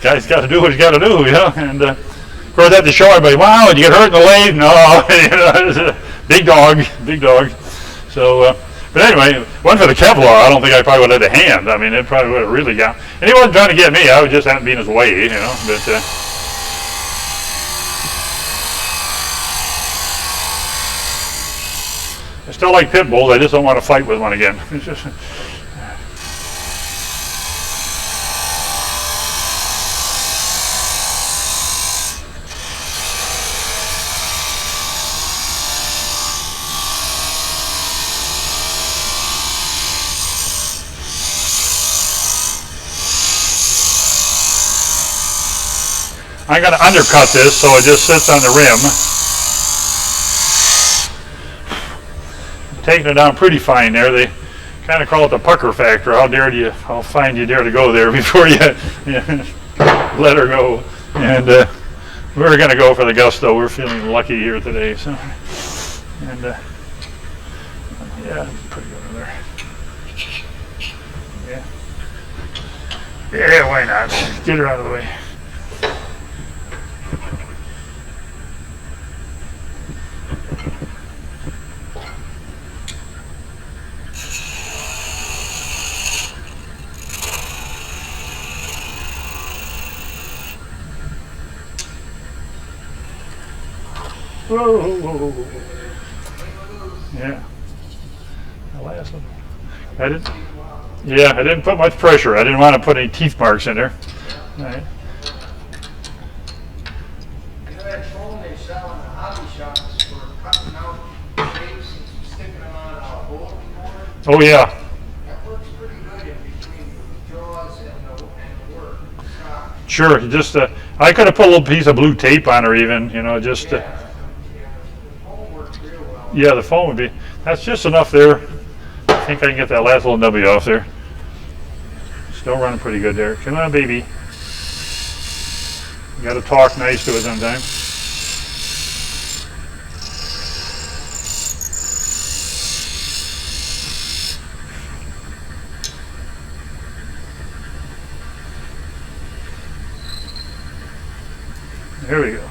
[SPEAKER 1] guy's got to do what he's got to do, and of course at the show, everybody, "Wow, did you get hurt in the lathe?" "No," big dog. So, but anyway, one for the Kevlar, I don't think I probably would have had a hand. I mean, it probably would have really got. And he wasn't trying to get me. I was just having to be in his way, But I still like pit bulls. I just don't want to fight with one again. It's just. I'm going to undercut this so it just sits on the rim. Taking it down pretty fine there. They kind of call it the pucker factor. How fine do you dare to go there before you let her go. And we're going to go for the gusto. We're feeling lucky here today. So, and yeah, pretty good in there. Yeah. Yeah, why not? Get her out of the way. Whoa, whoa, whoa, whoa. Yeah. The last one. I didn't put much pressure. I didn't want to put any teeth marks in there. All right.
[SPEAKER 2] You know that foam they sell in the hobby shops for cutting out shapes and sticking them on a bulletin board?
[SPEAKER 1] Oh yeah.
[SPEAKER 2] That works pretty good in between the jaws and the work.
[SPEAKER 1] Sure. Just I could have put a little piece of blue tape on her, even. You know, just.
[SPEAKER 2] The foam works real well.
[SPEAKER 1] Yeah, the foam would be. That's just enough there. I think I can get that last little W off there. Still running pretty good there. Come on, baby. You got to talk nice to it sometimes. There we go.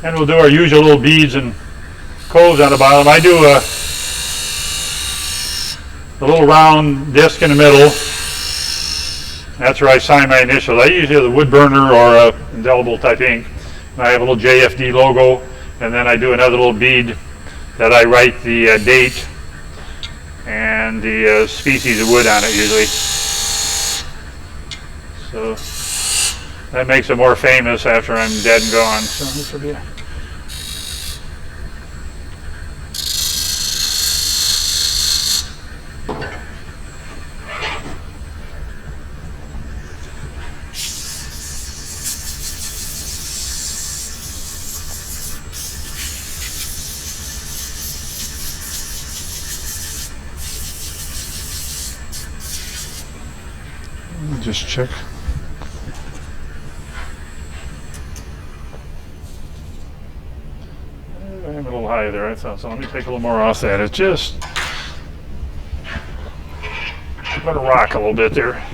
[SPEAKER 1] And we'll do our usual little beads and coves on the bottom. I do a little round disc in the middle. That's where I sign my initials. I usually have the wood burner or indelible type ink. I have a little JFD logo, and then I do another little bead that I write the date and the species of wood on it usually. So that makes it more famous after I'm dead and gone. So this will be just check. I'm a little high there, I thought, so let me take a little more off that. It's just let it rock a little bit there.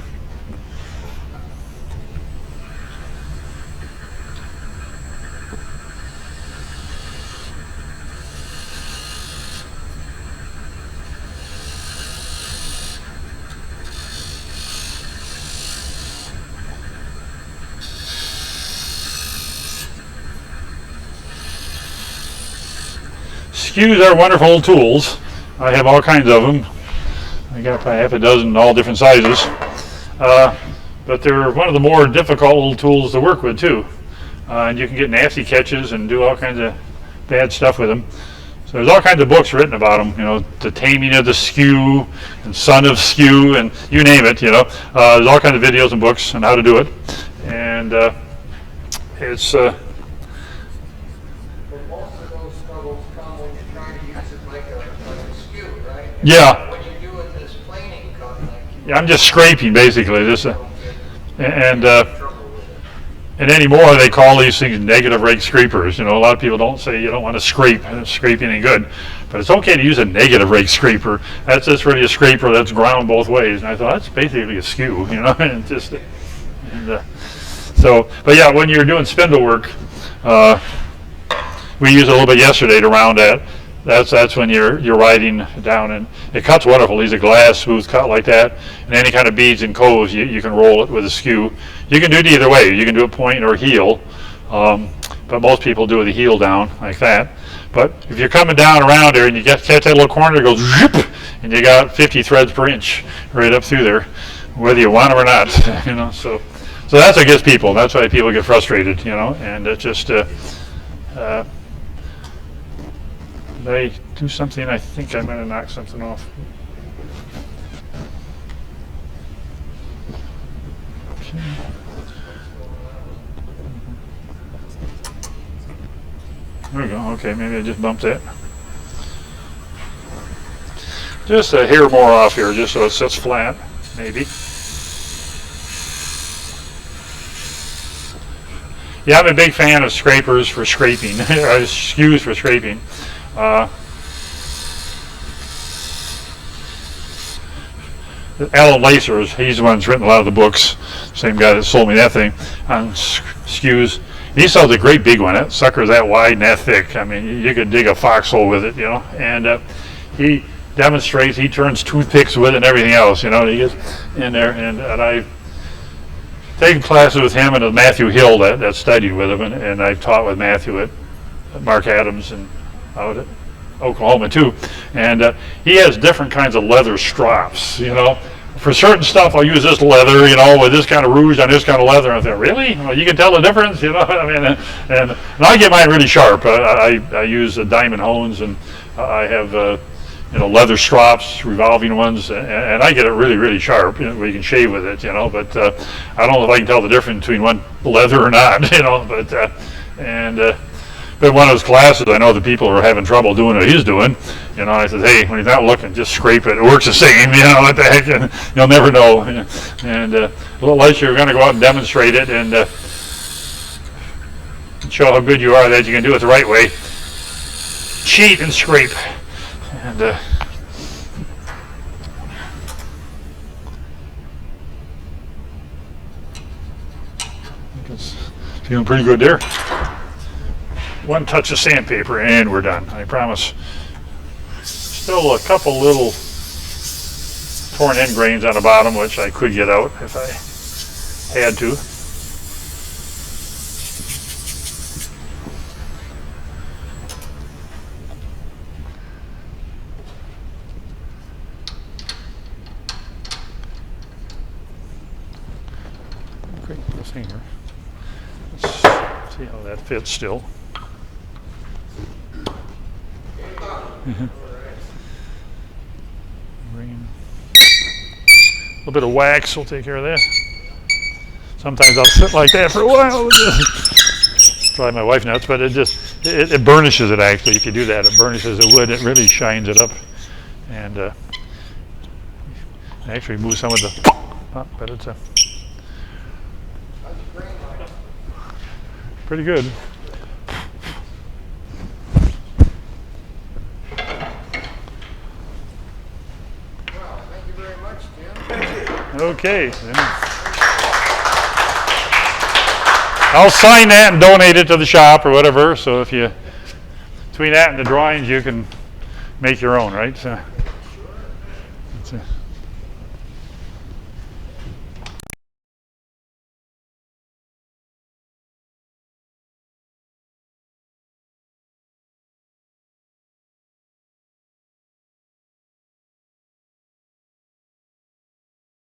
[SPEAKER 1] Skews are wonderful little tools. I have all kinds of them. I got probably half a dozen, all different sizes. But they're one of the more difficult little tools to work with too. And you can get nasty catches and do all kinds of bad stuff with them. So there's all kinds of books written about them. You know, The Taming of the Skew and Son of Skew and you name it. You know, there's all kinds of videos and books on how to do it. And it's yeah.
[SPEAKER 2] When you do it this planing cut, like
[SPEAKER 1] Yeah, I'm just scraping basically. This, and anymore they call these things negative rake scrapers. You know, a lot of people don't say you don't want to scrape. Scraping ain't good, but it's okay to use a negative rake scraper. That's just really a scraper that's ground both ways. And I thought that's basically a skew. You know, and just so. But yeah, when you're doing spindle work, we used a little bit yesterday to round at. That's when you're riding down, and it cuts wonderful. These are glass, smooth cut like that. And any kind of beads and coves, you can roll it with a skew. You can do it either way. You can do it point or heel, but most people do it with the heel down like that. But if you're coming down around there and you catch that little corner, it goes zip, and you got 50 threads per inch right up through there, whether you want them or not. You know, so that's what gets people. That's why people get frustrated. You know, and it's just. Did I do something? I think I'm going to knock something off. Okay. There we go. Okay, maybe I just bumped that. Just a hair more off here, just so it sits flat, maybe. Yeah, I'm a big fan of scrapers for scraping, skews for scraping. Alan Lacer's, he's the one that's written a lot of the books, same guy that sold me that thing, on skews. He sells a great big one. That sucker's that wide and that thick. I mean, you could dig a foxhole with it, you know. And he demonstrates, he turns toothpicks with it and everything else, you know. He gets in there, and I've taken classes with him and with Matthew Hill that studied with him, and I've taught with Matthew at Mark Adams and out at Oklahoma too. And he has different kinds of leather strops, you know. For certain stuff, I'll use this leather, you know, with this kind of rouge on this kind of leather. And I think, really? Well, you can tell the difference, you know. I mean, and I get mine really sharp. I use diamond hones, and I have you know, leather strops, revolving ones, and I get it really, really sharp. You know, where you can shave with it, you know. But I don't know if I can tell the difference between one leather or not, you know. But one of his classes, I know the people are having trouble doing what he's doing. You know, I said, hey, when he's not looking, just scrape it. It works the same, you know, what the heck, and you'll never know. And a little later, you're going to go out and demonstrate it and show how good you are that you can do it the right way. Cheat and scrape. And it's feeling pretty good there. One touch of sandpaper and we're done, I promise. Still a couple little torn end grains on the bottom, which I could get out if I had to. Okay, let's hang here. Let's see how that fits still. A little bit of wax will take care of that. Sometimes I'll sit like that for a while. Drive my wife nuts, but it burnishes it actually. If you do that, it burnishes the wood. It really shines it up, and actually remove some of the. But it's pretty good. Okay. I'll sign that and donate it to the shop or whatever. So if you, between that and the drawings, you can make your own, right? So.